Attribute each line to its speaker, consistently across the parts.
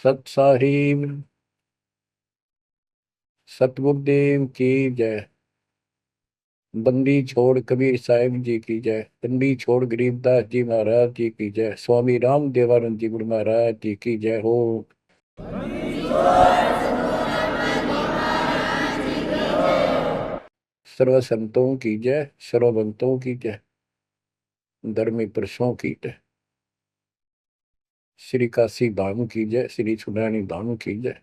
Speaker 1: सत साहिब सतगुरुदेव की जय। बंदी छोड़ कबीर साहिब जी की जय। बंदी छोड़ गरीबदास जी महाराज जी की जय। स्वामी राम देवानंद जी गुरु महाराज जी की जय हो। सर्व संतों की जय, सर्व भक्तों की जय, धर्मी पुरुषों की जय। श्री काशी धाम की जय, श्री सुनानी धाम की जय,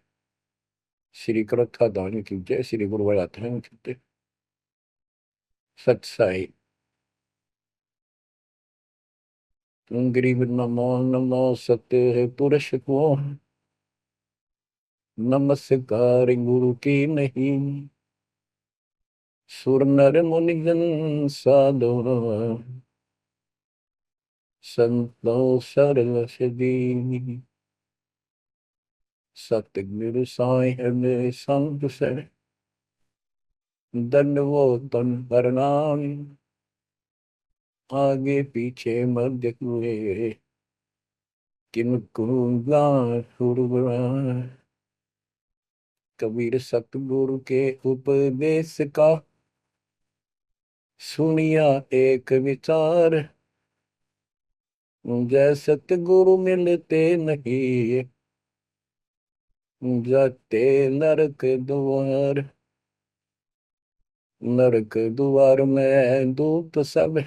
Speaker 1: श्री कलकत्ता धाम की जय, श्री गुरुवायूर धाम की जय। सत साई। गरीब नमो नमो सत्य पुरुष को नमस्कार गुरु की नहीं। सुर नर मुनि जन साधु संतो सरल सदी। सतगुरु साहिब संत सर दंडवो तन प्रणाम। आगे पीछे मध्य हुए किन कुरुगा सुरगुण। कबीर सतगुरु के उपदेश का सुनिया एक विचार। जय सतगुरु मिलते नहीं जाते नरक द्वार। नरक द्वार में दूत सब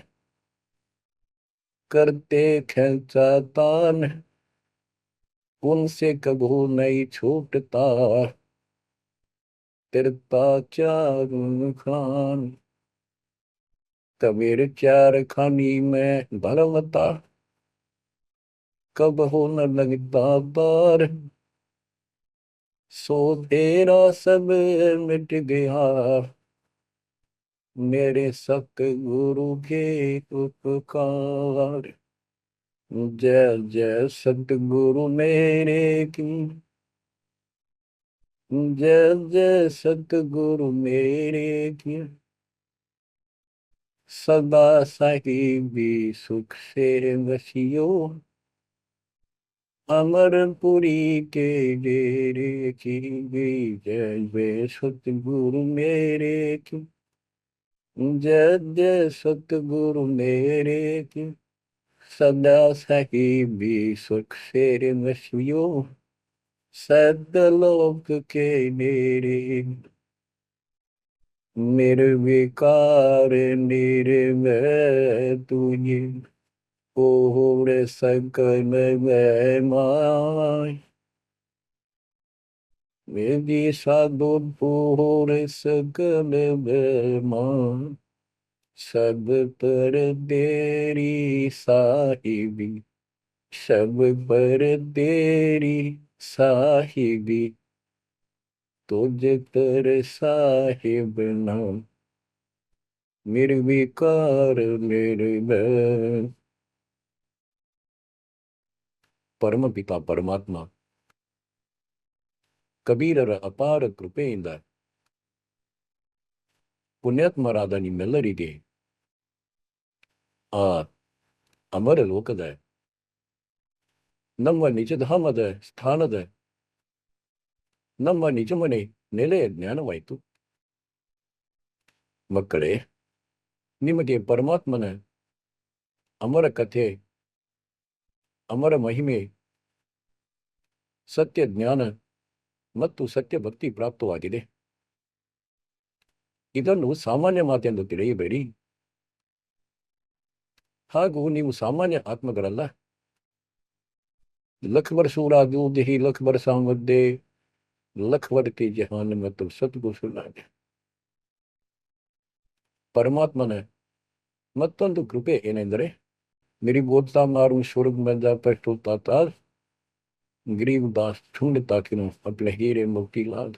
Speaker 1: करते खेचा तान। उनसे कबू नहीं छूटता तिरता चार खान। कबीर चार खानी में भरमता कब हो न लगता बार। सो तेरा सब मिट गया मेरे सतगुरु के उपकार। जय जय सतगुरु मेरे की जय जय सतगुरु मेरे की। सदा साहिबी सुख से वसियो अमरपुरी के डेरे की। जय जय सतगुरु मेरे की जय जय सतगुरु मेरे की। सदा साहिबी सुख से वसियो सदलोक के मेरे। निर्विकार निर्भय तुझे ओर सकल माय। वेदी साधु पूर सकल माय। सब पर तेरी साहिबी सब पर तेरी साहिबी। तुझ तर साहिब नाम निर्विकार निर्भय। परम पिता परमात्मा ಕಬೀರರ ಅಪಾರ ಕೃಪೆಯಿಂದ ಪುಣ್ಯಾತ್ಮರಾದ ನಿಮ್ಮೆಲ್ಲರಿಗೆ ಆ ಅಮರ ಲೋಕದ ನಮ್ಮ ನಿಜಧಾಮದ ಸ್ಥಾನದ ನಮ್ಮ ನಿಜಮನೆ ನೆಲೆಯ ಜ್ಞಾನವಾಯಿತು. ಮಕ್ಕಳೇ, ನಿಮಗೆ ಪರಮಾತ್ಮನ ಅಮರ ಕಥೆ, ಅಮರ ಮಹಿಮೆ, ಸತ್ಯ ಜ್ಞಾನ ಮತ್ತು ಸತ್ಯ ಭಕ್ತಿ ಪ್ರಾಪ್ತವಾಗಿದೆ. ಇದನ್ನು ಸಾಮಾನ್ಯ ಮಾತೆಂದು ತಿಳಿಯಬೇಡಿ. ಹಾಗೂ ನೀವು ಸಾಮಾನ್ಯ ಆತ್ಮಗಳಲ್ಲ. ಲಖ ಬರಸೂರಾದು ದೇಹಿ ಲಖ ಬರಸಾಮದ್ದೆ ಲಖ ವರ್ತಿ ಜಹಾನ್ ಮತ್ತು ಸದ್ಗುರುಸುಲಾಗೆ. ಪರಮಾತ್ಮನ ಮತ್ತೊಂದು ಕೃಪೆ ಏನೆಂದರೆ मेरी बोलता मारू स्वर्ग में जा पछता तार ಗರೀಬದಾಸ್ ಠುಂಡಿತಾ ಕಿನು ಅಪ್ಲೆ ಹೀರೆ ಮುಕ್ತಿಲಾಲ್.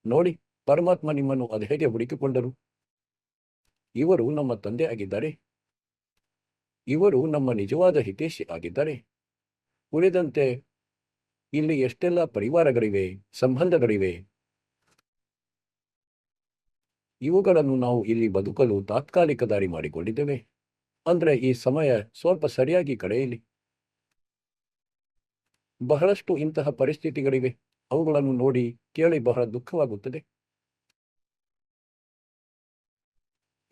Speaker 1: ನೋಡಿ, ಪರಮಾತ್ಮ ನಿಮ್ಮನ್ನು ಅದು ಹೇಗೆ ಹುಡುಕಿಕೊಂಡರು. ಇವರು ನಮ್ಮ ತಂದೆ ಆಗಿದ್ದಾರೆ. ಇವರು ನಮ್ಮ ನಿಜವಾದ ಹಿತೈಷಿ ಆಗಿದ್ದಾರೆ. ಉಳಿದಂತೆ ಇಲ್ಲಿ ಎಷ್ಟೆಲ್ಲ ಪರಿವಾರಗಳಿವೆ, ಸಂಬಂಧಗಳಿವೆ, ಇವುಗಳನ್ನು ನಾವು ಇಲ್ಲಿ ಬದುಕಲು ತಾತ್ಕಾಲಿಕ ದಾರಿ ಮಾಡಿಕೊಂಡಿದ್ದೇವೆ. ಅಂದ್ರೆ ಈ ಸಮಯ ಸ್ವಲ್ಪ ಸರಿಯಾಗಿ ಕಳೆಯಲಿ. ಬಹಳಷ್ಟು ಇಂತಹ ಪರಿಸ್ಥಿತಿಗಳಿವೆ. ಅವುಗಳನ್ನು ನೋಡಿ ಕೇಳಿ ಬಹಳ ದುಃಖವಾಗುತ್ತದೆ.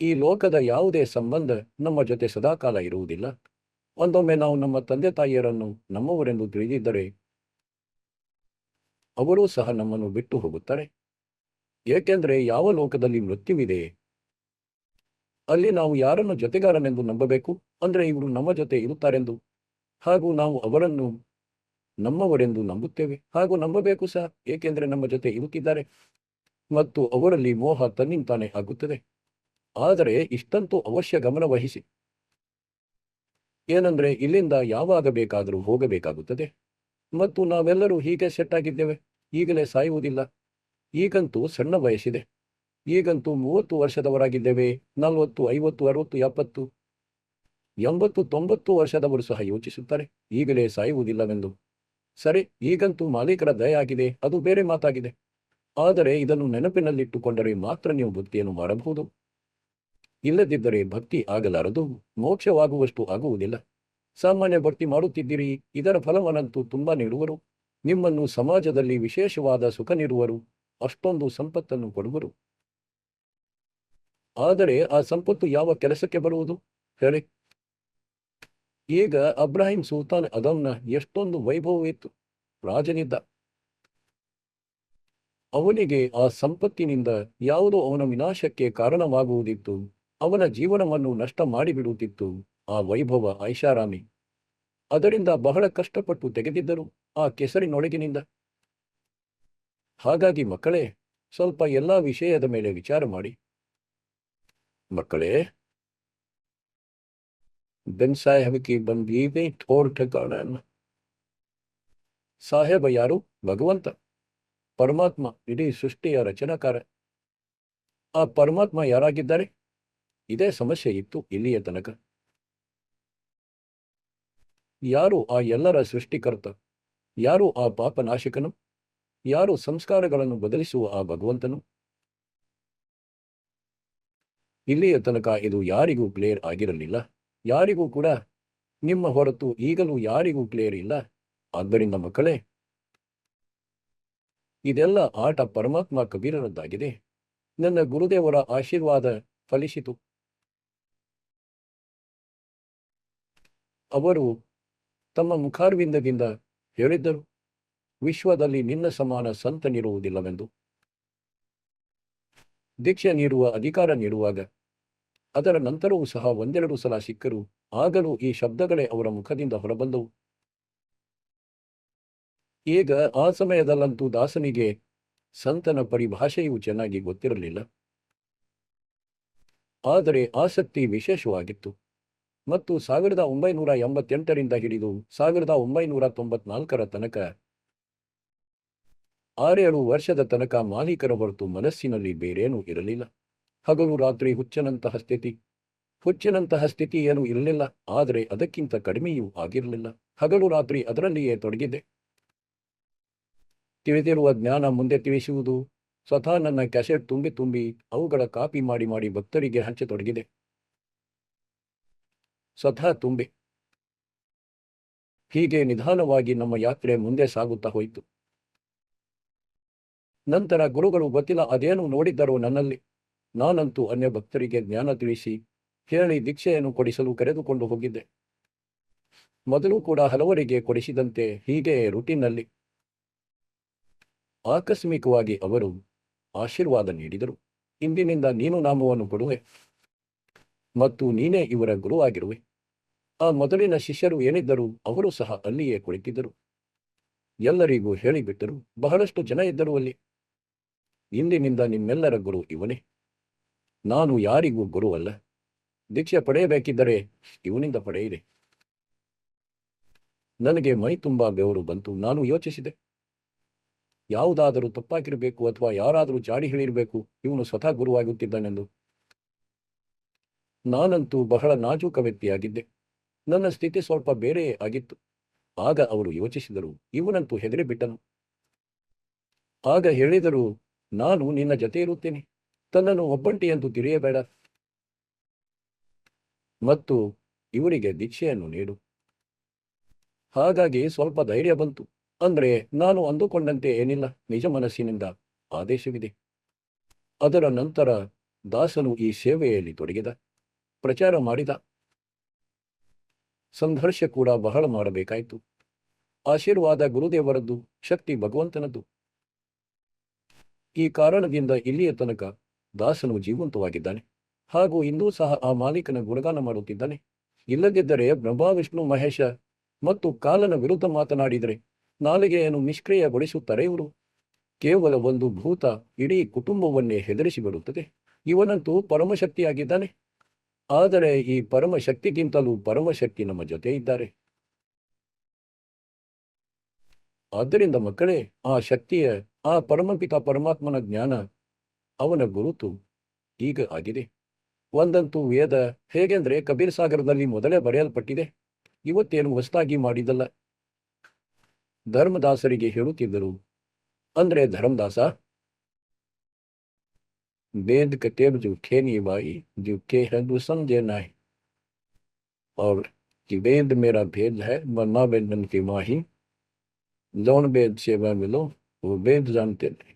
Speaker 1: ಈ ಲೋಕದ ಯಾವುದೇ ಸಂಬಂಧ ನಮ್ಮ ಜೊತೆ ಸದಾಕಾಲ ಇರುವುದಿಲ್ಲ. ಒಂದೊಮ್ಮೆ ನಾವು ನಮ್ಮ ತಂದೆ ತಾಯಿಯರನ್ನು ನಮ್ಮವರೆಂದು ತಿಳಿದಿದ್ದರೆ ಅವರೂ ಸಹ ನಮ್ಮನ್ನು ಬಿಟ್ಟು ಹೋಗುತ್ತಾರೆ. ಏಕೆಂದರೆ ಯಾವ ಲೋಕದಲ್ಲಿ ಮೃತ್ಯುವಿದೆ ಅಲ್ಲಿ ನಾವು ಯಾರನ್ನು ಜೊತೆಗಾರನೆಂದು ನಂಬಬೇಕು? ಅಂದರೆ ಇವರು ನಮ್ಮ ಜೊತೆ ಇರುತ್ತಾರೆಂದು, ಹಾಗೂ ನಾವು ಅವರನ್ನು ನಮ್ಮವರೆಂದು ನಂಬುತ್ತೇವೆ, ಹಾಗೂ ನಂಬಬೇಕು ಸಹ, ಏಕೆಂದರೆ ನಮ್ಮ ಜೊತೆ ಇರುತ್ತಿದ್ದಾರೆ ಮತ್ತು ಅವರಲ್ಲಿ ಮೋಹ ತನ್ನಿಂತಾನೆ ಆಗುತ್ತದೆ. ಆದರೆ ಇಷ್ಟಂತೂ ಅವಶ್ಯ ಗಮನ ವಹಿಸಿ, ಏನಂದ್ರೆ ಇಲ್ಲಿಂದ ಯಾವಾಗ ಬೇಕಾದರೂ ಹೋಗಬೇಕಾಗುತ್ತದೆ ಮತ್ತು ನಾವೆಲ್ಲರೂ ಹೀಗೆ ಸೆಟ್ ಆಗಿದ್ದೇವೆ. ಈಗಲೇ ಸಾಯುವುದಿಲ್ಲ. ಈಗಂತೂ ಸಣ್ಣ ವಯಸ್ಸಿದೆ. ಈಗಂತೂ 30 ವರ್ಷದವರಾಗಿದ್ದೇವೆ. 40, 50, 60, 70, 80, 90 ವರ್ಷದವರು ಸಹ ಯೋಚಿಸುತ್ತಾರೆ ಈಗಲೇ ಸಾಯುವುದಿಲ್ಲವೆಂದು. ಸರಿ, ಈಗಂತೂ ಮಾಲೀಕರ ದಯ ಆಗಿದೆ, ಅದು ಬೇರೆ ಮಾತಾಗಿದೆ. ಆದರೆ ಇದನ್ನು ನೆನಪಿನಲ್ಲಿಟ್ಟುಕೊಂಡರೆ ಮಾತ್ರ ನೀವು ಭಕ್ತಿಯನ್ನು ಮಾಡಬಹುದು. ಇಲ್ಲದಿದ್ದರೆ ಭಕ್ತಿ ಆಗಲಾರದು, ಮೋಕ್ಷವಾಗುವಷ್ಟು ಆಗುವುದಿಲ್ಲ. ಸಾಮಾನ್ಯ ಭಕ್ತಿ ಮಾಡುತ್ತಿದ್ದೀರಿ, ಇದರ ಫಲವನ್ನಂತೂ ತುಂಬಾ ನೀಡುವರು. ನಿಮ್ಮನ್ನು ಸಮಾಜದಲ್ಲಿ ವಿಶೇಷವಾದ ಸುಖ ನೀಡುವರು, ಅಷ್ಟೊಂದು ಸಂಪತ್ತನ್ನು ಕೊಡುವರು. ಆದರೆ ಆ ಸಂಪತ್ತು ಯಾವ ಕೆಲಸಕ್ಕೆ ಬರುವುದು ಹೇಳಿ? ಈಗ ಅಬ್ರಾಹಿಂ ಸುಲ್ತಾನ್ ಅದಮ್ನ ಎಷ್ಟೊಂದು ವೈಭವವಿತ್ತು. ರಾಜನಿದ್ದ. ಅವನಿಗೆ ಆ ಸಂಪತ್ತಿನಿಂದ ಯಾವುದೋ ಅವನ ವಿನಾಶಕ್ಕೆ ಕಾರಣವಾಗುವುದಿತ್ತು. ಅವನ ಜೀವನವನ್ನು ನಷ್ಟ ಮಾಡಿಬಿಡುತ್ತಿತ್ತು ಆ ವೈಭವ, ಐಷಾರಾಮಿ. ಅದರಿಂದ ಬಹಳ ಕಷ್ಟಪಟ್ಟು ತೆಗೆದಿದ್ದರು ಆ ಕೆಸರಿನೊಳಗಿನಿಂದ. ಹಾಗಾಗಿ ಮಕ್ಕಳೇ, ಸ್ವಲ್ಪ ಎಲ್ಲಾ ವಿಷಯದ ಮೇಲೆ ವಿಚಾರ ಮಾಡಿ. ಮಕ್ಕಳೇ, ಬೆನ್ ಸಾಹೇಬಕ್ಕೆ ಬಂದೀವೆ ತೋರ್ಟಗಾಣನ. ಸಾಹೇಬ ಯಾರು? ಭಗವಂತ, ಪರಮಾತ್ಮ, ಇಡೀ ಸೃಷ್ಟಿಯ ರಚನಾಕಾರ. ಆ ಪರಮಾತ್ಮ ಯಾರಾಗಿದ್ದಾರೆ? ಇದೇ ಸಮಸ್ಯೆ ಇತ್ತು ಇಲ್ಲಿಯ ತನಕ. ಯಾರು ಆ ಎಲ್ಲರ ಸೃಷ್ಟಿಕರ್ತ? ಯಾರು ಆ ಪಾಪನಾಶಕನು? ಯಾರು ಸಂಸ್ಕಾರಗಳನ್ನು ಬದಲಿಸುವ ಆ ಭಗವಂತನು? ಇಲ್ಲಿಯ ತನಕ ಇದು ಯಾರಿಗೂ ಕ್ಲಿಯರ್ ಆಗಿರಲಿಲ್ಲ. ಯಾರಿಗೂ ಕೂಡ, ನಿಮ್ಮ ಹೊರತು ಈಗಲೂ ಯಾರಿಗೂ ಕ್ಲಿಯರ್ ಇಲ್ಲ. ಆದ್ದರಿಂದ ಮಕ್ಕಳೇ, ಇದೆಲ್ಲ ಆಟ ಪರಮಾತ್ಮ ಕಬೀರರದ್ದಾಗಿದೆ. ನನ್ನ ಗುರುದೇವರ ಆಶೀರ್ವಾದ ಫಲಿಸಿತು. ಅವರು ತಮ್ಮ ಮುಖಾರವಿಂದದಿಂದ ಹೇಳಿದ್ದರು, ವಿಶ್ವದಲ್ಲಿ ನಿನ್ನ ಸಮಾನ ಸಂತನಿರುವುದಿಲ್ಲವೆಂದು. ದೀಕ್ಷೆ ನೀಡುವ ಅಧಿಕಾರ ನೀಡುವಾಗ ಅದರ ನಂತರವೂ ಸಹ ಒಂದೆರಡು ಸಲ ಸಿಕ್ಕರು. ಆಗಲೂ ಈ ಶಬ್ದಗಳೇ ಅವರ ಮುಖದಿಂದ ಹೊರಬಂದವು. ಈಗ ಆ ಸಮಯದಲ್ಲಂತೂ ದಾಸನಿಗೆ ಸಂತನ ಪರಿಭಾಷೆಯೂ ಚೆನ್ನಾಗಿ ಗೊತ್ತಿರಲಿಲ್ಲ. ಆದರೆ ಆಸಕ್ತಿ ವಿಶೇಷವಾಗಿತ್ತು. ಮತ್ತು 1988ರಿಂದ ಹಿಡಿದು 1994ರ ತನಕ 6-7 ವರ್ಷದ ತನಕ ಮಾಲೀಕರ ಹೊರತು ಮನಸ್ಸಿನಲ್ಲಿ ಬೇರೇನೂ ಇರಲಿಲ್ಲ. ಹಗಲು ರಾತ್ರಿ ಹುಚ್ಚನಂತಹ ಸ್ಥಿತಿ. ಹುಚ್ಚನಂತಹ ಸ್ಥಿತಿ ಏನೂ ಇರಲಿಲ್ಲ, ಆದರೆ ಅದಕ್ಕಿಂತ ಕಡಿಮೆಯೂ ಆಗಿರಲಿಲ್ಲ. ಹಗಲು ರಾತ್ರಿ ಅದರಲ್ಲಿಯೇ ತೊಡಗಿದೆ. ತಿಳಿದಿರುವ ಜ್ಞಾನ ಮುಂದೆ ತಿಳಿಸುವುದು, ಸ್ವತಃ ನನ್ನ ಕ್ಯಾಸೆಟ್ ತುಂಬಿ ಅವುಗಳ ಕಾಪಿ ಮಾಡಿ ಭಕ್ತರಿಗೆ ಹಂಚತೊಡಗಿದೆ. ಸ್ವತಃ ತುಂಬಿ. ಹೀಗೆ ನಿಧಾನವಾಗಿ ನಮ್ಮ ಯಾತ್ರೆ ಮುಂದೆ ಸಾಗುತ್ತಾ ಹೋಯಿತು. ನಂತರ ಗುರುಗಳು ಗೊತ್ತಿಲ್ಲ ಅದೇನು ನೋಡಿದ್ದರೋ ನನ್ನಲ್ಲಿ. ನಾನಂತೂ ಅನ್ಯ ಭಕ್ತರಿಗೆ ಜ್ಞಾನ ತಿಳಿಸಿ ಹೇಳಿ ದೀಕ್ಷೆಯನ್ನು ಕೊಡಿಸಲು ಕರೆದುಕೊಂಡು ಹೋಗಿದ್ದೆ. ಮೊದಲು ಕೂಡ ಹಲವರಿಗೆ ಕೊಡಿಸಿದಂತೆ ಹೀಗೆ ರುಟೀನ್ನಲ್ಲಿ. ಆಕಸ್ಮಿಕವಾಗಿ ಅವರು ಆಶೀರ್ವಾದ ನೀಡಿದರು. ಇಂದಿನಿಂದ ನೀನು ನಾಮವನ್ನು ಕೊಡುವೆ ಮತ್ತು ನೀನೇ ಇವರ ಗುರುವಾಗಿರುವೆ. ಆ ಮೊದಲಿನ ಶಿಷ್ಯರು ಏನಿದ್ದರು ಅವರು ಸಹ ಅಲ್ಲಿಯೇ ಕುಳಿತಿದ್ದರು. ಎಲ್ಲರಿಗೂ ಹೇಳಿಬಿಟ್ಟರು. ಬಹಳಷ್ಟು ಜನ ಇದ್ದರು ಅಲ್ಲಿ. ಇಂದಿನಿಂದ ನಿಮ್ಮೆಲ್ಲರ ಗುರು ಇವನೇ. ನಾನು ಯಾರಿಗೂ ಗುರುವಲ್ಲ. ದೀಕ್ಷೆ ಪಡೆಯಬೇಕಿದ್ದರೆ ಇವನಿಂದ ಪಡೆಯಿರಿ. ನನಗೆ ಮೈ ತುಂಬಾ ಬೆವರು ಬಂತು. ನಾನು ಯೋಚಿಸಿದೆ, ಯಾವುದಾದರೂ ತಪ್ಪಾಗಿರಬೇಕು ಅಥವಾ ಯಾರಾದರೂ ಜಾಡಿ ಹೇಳಿರಬೇಕು, ಇವನು ಸ್ವತಃ ಗುರುವಾಗುತ್ತಿದ್ದಾನೆಂದು. ನಾನಂತೂ ಬಹಳ ನಾಜೂಕ ವ್ಯಕ್ತಿಯಾಗಿದ್ದೆ. ನನ್ನ ಸ್ಥಿತಿ ಸ್ವಲ್ಪ ಬೇರೆಯೇ ಆಗಿತ್ತು. ಆಗ ಅವರು ಯೋಚಿಸಿದರು, ಇವನಂತೂ ಹೆದರಿ ಬಿಟ್ಟನು. ಆಗ ಹೇಳಿದರು, ನಾನು ನಿನ್ನ ಜೊತೆ ಇರುತ್ತೇನೆ, ತನ್ನನ್ನು ಒಬ್ಬಂಟಿಯಂತೂ ತಿಳಿಯಬೇಡ ಮತ್ತು ಇವರಿಗೆ ದೀಕ್ಷೆಯನ್ನು ನೀಡು. ಹಾಗಾಗಿ ಸ್ವಲ್ಪ ಧೈರ್ಯ ಬಂತು. ಅಂದ್ರೆ ನಾನು ಅಂದುಕೊಂಡಂತೆ ಏನಿಲ್ಲ, ನಿಜ ಮನಸ್ಸಿನಿಂದ ಆದೇಶವಿದೆ. ಅದರ ನಂತರ ದಾಸನು ಈ ಸೇವೆಯಲ್ಲಿ ತೊಡಗಿದ, ಪ್ರಚಾರ ಮಾಡಿದ. ಸಂಘರ್ಷ ಕೂಡ ಬಹಳ ಮಾಡಬೇಕಾಯಿತು. ಆಶೀರ್ವಾದ ಗುರುದೇವರದ್ದು, ಶಕ್ತಿ ಭಗವಂತನದ್ದು. ಈ ಕಾರಣದಿಂದ ಇಲ್ಲಿಯ ತನಕ ದಾಸನು ಜೀವಂತವಾಗಿದ್ದಾನೆ ಹಾಗೂ ಇಂದೂ ಸಹ ಆ ಮಾಲೀಕನ ಗುಣಗಾನ ಮಾಡುತ್ತಿದ್ದಾನೆ. ಇಲ್ಲದಿದ್ದರೆ ಬ್ರಹ್ಮ ವಿಷ್ಣು ಮಹೇಶ ಮತ್ತು ಕಾಲನ ವಿರುದ್ಧ ಮಾತನಾಡಿದರೆ ನಾಲಿಗೆಯನ್ನು ನಿಷ್ಕ್ರಿಯಗೊಳಿಸುತ್ತಾರೆ ಇವರು. ಕೇವಲ ಒಂದು ಭೂತ ಇಡೀ ಕುಟುಂಬವನ್ನೇ ಹೆದರಿಸಿ ಬಿಡುತ್ತದೆ. ಇವನಂತೂ ಪರಮಶಕ್ತಿಯಾಗಿದ್ದಾನೆ. ಆದರೆ ಈ ಪರಮಶಕ್ತಿಗಿಂತಲೂ ಪರಮಶಕ್ತಿ ನಮ್ಮ ಜೊತೆ ಇದ್ದಾರೆ. ಆದ್ದರಿಂದ ಮಕ್ಕಳೇ, ಆ ಶಕ್ತಿಯ, ಆ ಪರಮಪಿತ ಪರಮಾತ್ಮನ ಜ್ಞಾನ, ಅವನ ಗುರುತು ಈಗ ಆಗಿದೆ. ಒಂದಂತೂ ವೇದ ಹೇಗೆಂದ್ರೆ ಕಬೀರ್ ಸಾಗರದಲ್ಲಿ ಮೊದಲೇ ಬರೆಯಲ್ಪಟ್ಟಿದೆ. ಇವತ್ತೇನು ಹೊಸದಾಗಿ ಮಾಡಿದಲ್ಲ. ಧರ್ಮದಾಸರಿಗೆ ಹೇಳುತ್ತಿದ್ದರು. ಅಂದ್ರೆ ಧರ್ಮದಾಸ, वेद कतेब जूठे नहीं भाई, जूठे है तो समझे नहीं। और कि वेद मेरा भेद है, वरना वेदन की माही, जौन वेद सेवा मिलो वो वेद जानते नहीं.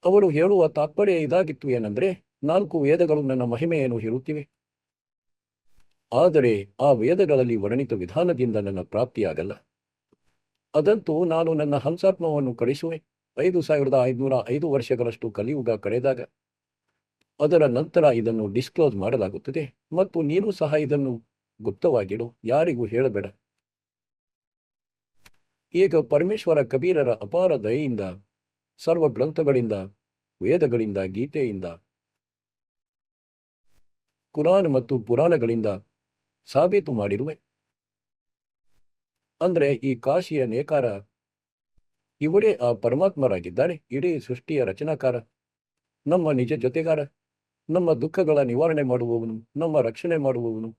Speaker 1: ಅವರು ಹೇಳುವ ತಾತ್ಪರ್ಯ ಇದಾಗಿತ್ತು. ಏನಂದ್ರೆ, 4 ವೇದಗಳು ನನ್ನ ಮಹಿಮೆಯನ್ನು ಹೇಳುತ್ತಿವೆ. ಆದರೆ ಆ ವೇದಗಳಲ್ಲಿ ವರ್ಣಿತ ವಿಧಾನದಿಂದ ನನ್ನ ಪ್ರಾಪ್ತಿಯಾಗಲ್ಲ. ಅದಂತೂ ನಾನು ನನ್ನ ಹಂಸಾತ್ಮವನ್ನು ಕಳಿಸುವೆ 5505 ವರ್ಷಗಳಷ್ಟು ಕಲಿಯುಗ ಕಳೆದಾಗ. ಅದರ ನಂತರ ಇದನ್ನು ಡಿಸ್ಕ್ಲೋಸ್ ಮಾಡಲಾಗುತ್ತದೆ ಮತ್ತು ನೀನು ಸಹ ಇದನ್ನು ಗುಪ್ತವಾಗಿಡು, ಯಾರಿಗೂ ಹೇಳಬೇಡ. ಈಗ ಪರಮೇಶ್ವರ ಕಬೀರರ ಅಪಾರ ದಯೆಯಿಂದ, ಸರ್ವ ಗ್ರಂಥಗಳಿಂದ, ವೇದಗಳಿಂದ, ಗೀತೆಯಿಂದ, ಕುರಾನ್ ಮತ್ತು ಪುರಾಣಗಳಿಂದ ಸಾಬೀತು ಮಾಡಿರುವೆ. ಅಂದ್ರೆ ಈ ಕಾಶಿಯ ನೇಕಾರ ಇವರೇ ಆ ಪರಮಾತ್ಮರಾಗಿದ್ದಾರೆ. ಇಡೀ ಸೃಷ್ಟಿಯ ರಚನಾಕಾರ, ನಮ್ಮ ನಿಜ ಜೊತೆಗಾರ, ನಮ್ಮ ದುಃಖಗಳ ನಿವಾರಣೆ ಮಾಡುವವನು, ನಮ್ಮ ರಕ್ಷಣೆ ಮಾಡುವವನು.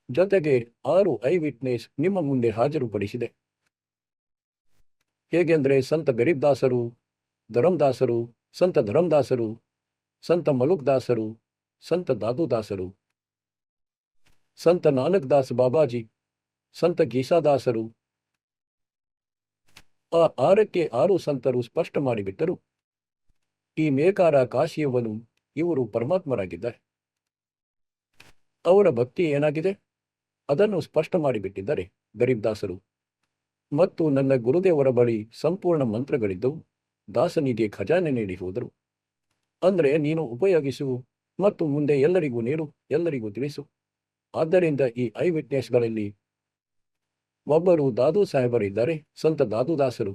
Speaker 1: ಜೊತೆಗೆ 6 ಐ ವಿಟ್ನೆಸ್ ನಿಮ್ಮ ಮುಂದೆ ಹಾಜರುಪಡಿಸಿದೆ. ಹೇಗೆಂದ್ರೆ ಸಂತ ಗರೀಬ್ ದಾಸರು, ಧರಂದಾಸರು, ಸಂತ ಧರಂದಾಸರು, ಸಂತ ಮಲುಕ್ ದಾಸರು, ಸಂತ ದಾದುದಾಸರು, ಸಂತ ನಾನಕ್ ದಾಸ್ ಬಾಬಾಜಿ, ಸಂತ ಗೀಸಾದಾಸರು. ಆ 6ಕ್ಕೆ 6 ಸಂತರು ಸ್ಪಷ್ಟ ಮಾಡಿಬಿಟ್ಟರು. ಈ ನೇಕಾರ ಕಾಶಿಯವನು, ಇವರು ಪರಮಾತ್ಮರಾಗಿದ್ದಾರೆ. ಅವರ ಭಕ್ತಿ ಏನಾಗಿದೆ ಅದನ್ನು ಸ್ಪಷ್ಟ ಮಾಡಿಬಿಟ್ಟಿದ್ದಾರೆ ಗರೀಬ್ ದಾಸರು. ಮತ್ತು ನನ್ನ ಗುರುದೇವರ ಬಳಿ ಸಂಪೂರ್ಣ ಮಂತ್ರಗಳಿದ್ದವು. ದಾಸನಿಗೆ ಖಜಾನೆ ನೀಡಿ ಹೋದರು. ಅಂದ್ರೆ ನೀನು ಉಪಯೋಗಿಸು ಮತ್ತು ಮುಂದೆ ಎಲ್ಲರಿಗೂ ನೀಡು, ಎಲ್ಲರಿಗೂ ತಿಳಿಸು. ಆದ್ದರಿಂದ ಈ ಐ ವಿಟ್ನೆಸ್ಗಳಲ್ಲಿ ಒಬ್ಬರು ದಾದು ಸಾಹೇಬರಿದ್ದಾರೆ, ಸಂತ ದಾದುದಾಸರು.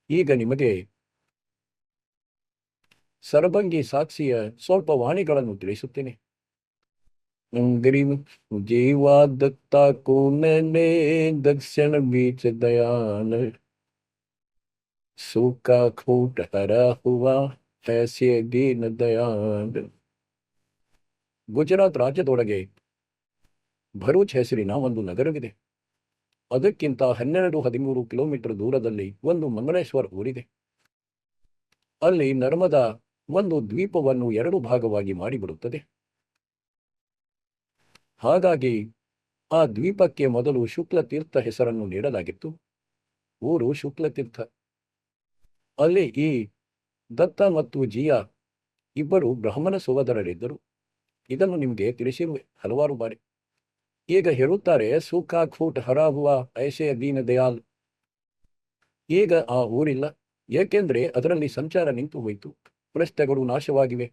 Speaker 1: ಈಗ ನಿಮಗೆ ಸರಭಂಗಿ ಸಾಕ್ಷಿಯ ಸ್ವಲ್ಪ ವಾಣಿಗಳನ್ನು ತಿಳಿಸುತ್ತೇನೆ. जीवा दत्ता को मैंने दक्षिण बीच दयान, सूखा खूट हरा हुआ ऐसे दीन दयान. ಗುಜರಾತ್ ರಾಜ್ಯದೊಳಗೆ ಭರೂಚ್ ಹೆಸರಿನ ಒಂದು ನಗರವಿದೆ. ಅದಕ್ಕಿಂತ 12-13 ಕಿಲೋಮೀಟರ್ ದೂರದಲ್ಲಿ ಒಂದು ಮಂಗಳೇಶ್ವರ ಊರಿದೆ. ಅಲ್ಲಿ ನರ್ಮದಾ ಒಂದು ದ್ವೀಪವನ್ನು 2 ಭಾಗವಾಗಿ ಮಾಡಿಬಿಡುತ್ತದೆ. ಹಾಗಾಗಿ ಆ ದ್ವೀಪಕ್ಕೆ ಮೊದಲು ಶುಕ್ಲತೀರ್ಥ ಹೆಸರನ್ನು ನೀಡಲಾಗಿತ್ತು. ಊರು ಶುಕ್ಲತೀರ್ಥ. ಅಲ್ಲಿ ಈ ದತ್ತ ಮತ್ತು ಜಿಯಾ ಇಬ್ಬರು ಬ್ರಾಹ್ಮಣ ಸಹೋದರರಿದ್ದರು. ಇದನ್ನು ನಿಮಗೆ ತಿಳಿಸಿರುವೆ ಹಲವಾರು ಬಾರಿ. ಈಗ ಹೇಳುತ್ತಾರೆ ಸೂಖಾ ಖೂಟ್ ಹರಾ ಹುವಾ ಐಸೆ ದೀನ ದಯಾಲ್. ಈಗ ಆ ಊರಿಲ್ಲ, ಏಕೆಂದ್ರೆ ಅದರಲ್ಲಿ ಸಂಚಾರ ನಿಂತು ಹೋಯಿತು, ರಸ್ತೆಗಳು ನಾಶವಾಗಿವೆ.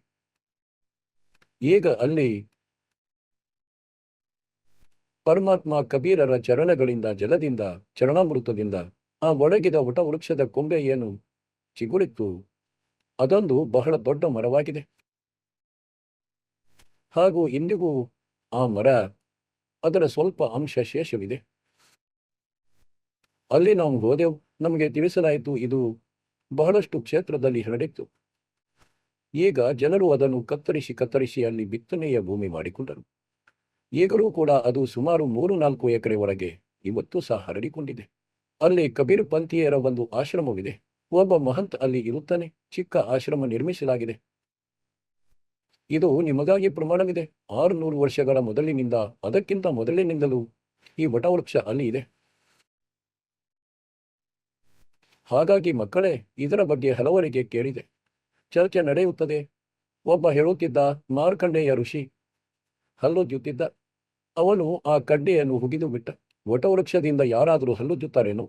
Speaker 1: ಈಗ ಅಲ್ಲಿ ಪರಮಾತ್ಮ ಕಬೀರರ ಚರಣಗಳಿಂದ, ಜಲದಿಂದ, ಚರಣಾಮೃತದಿಂದ ಆ ಒಣಗಿದ ವಟವೃಕ್ಷದ ಕೊಂಬೆ ಏನು ಚಿಗುರಿತ್ತು, ಅದೊಂದು ಬಹಳ ದೊಡ್ಡ ಮರವಾಗಿದೆ. ಹಾಗೂ ಇಂದಿಗೂ ಆ ಮರ, ಅದರ ಸ್ವಲ್ಪ ಅಂಶ ಶೇಷವಿದೆ. ಅಲ್ಲಿ ನಾವು ಹೋದೆವು, ನಮಗೆ ತಿಳಿಸಲಾಯಿತು ಇದು ಬಹಳಷ್ಟು ಕ್ಷೇತ್ರದಲ್ಲಿ ಹರಡಿತ್ತು. ಈಗ ಜನರು ಅದನ್ನು ಕತ್ತರಿಸಿ ಅಲ್ಲಿ ಬಿತ್ತನೆಯ ಭೂಮಿ ಮಾಡಿಕೊಂಡರು. ಈಗಲೂ ಕೂಡ ಅದು ಸುಮಾರು 3-4 ಎಕರೆವರೆಗೆ ಇವತ್ತು ಸಹ ಹರಡಿಕೊಂಡಿದೆ. ಅಲ್ಲಿ ಕಬೀರ್ ಪಂಥೀಯರ ಒಂದು ಆಶ್ರಮವಿದೆ. ಒಬ್ಬ ಮಹಂತ್ ಅಲ್ಲಿ ಇರುತ್ತಾನೆ. ಚಿಕ್ಕ ಆಶ್ರಮ ನಿರ್ಮಿಸಲಾಗಿದೆ. ಇದು ನಿಮಗಾಗಿ ಪ್ರಮಾಣವಿದೆ. 600 ವರ್ಷಗಳ ಮೊದಲಿನಿಂದ, ಅದಕ್ಕಿಂತ ಮೊದಲಿನಿಂದಲೂ ಈ ವಟವೃಕ್ಷ ಅಲ್ಲಿ ಇದೆ. ಹಾಗಾಗಿ ಮಕ್ಕಳೇ, ಇದರ ಬಗ್ಗೆ ಹಲವರಿಗೆ ಕೇಳಿದೆ, ಚರ್ಚೆ ನಡೆಯುತ್ತದೆ. ಒಬ್ಬ ಹೇಳುತ್ತಿದ್ದ, ಮಾರ್ಕಂಡೇಯ ಋಷಿ ಹಲ್ಲುಜ್ಜುತ್ತಿದ್ದ. ಅವನು ಆ ಕಡ್ಡಿಯನ್ನು ಹುಗಿದು ಬಿಟ್ಟ. ವಟವೃಕ್ಷದಿಂದ ಯಾರಾದರೂ ಹಲ್ಲುಜ್ಜುತ್ತಾರೇನು?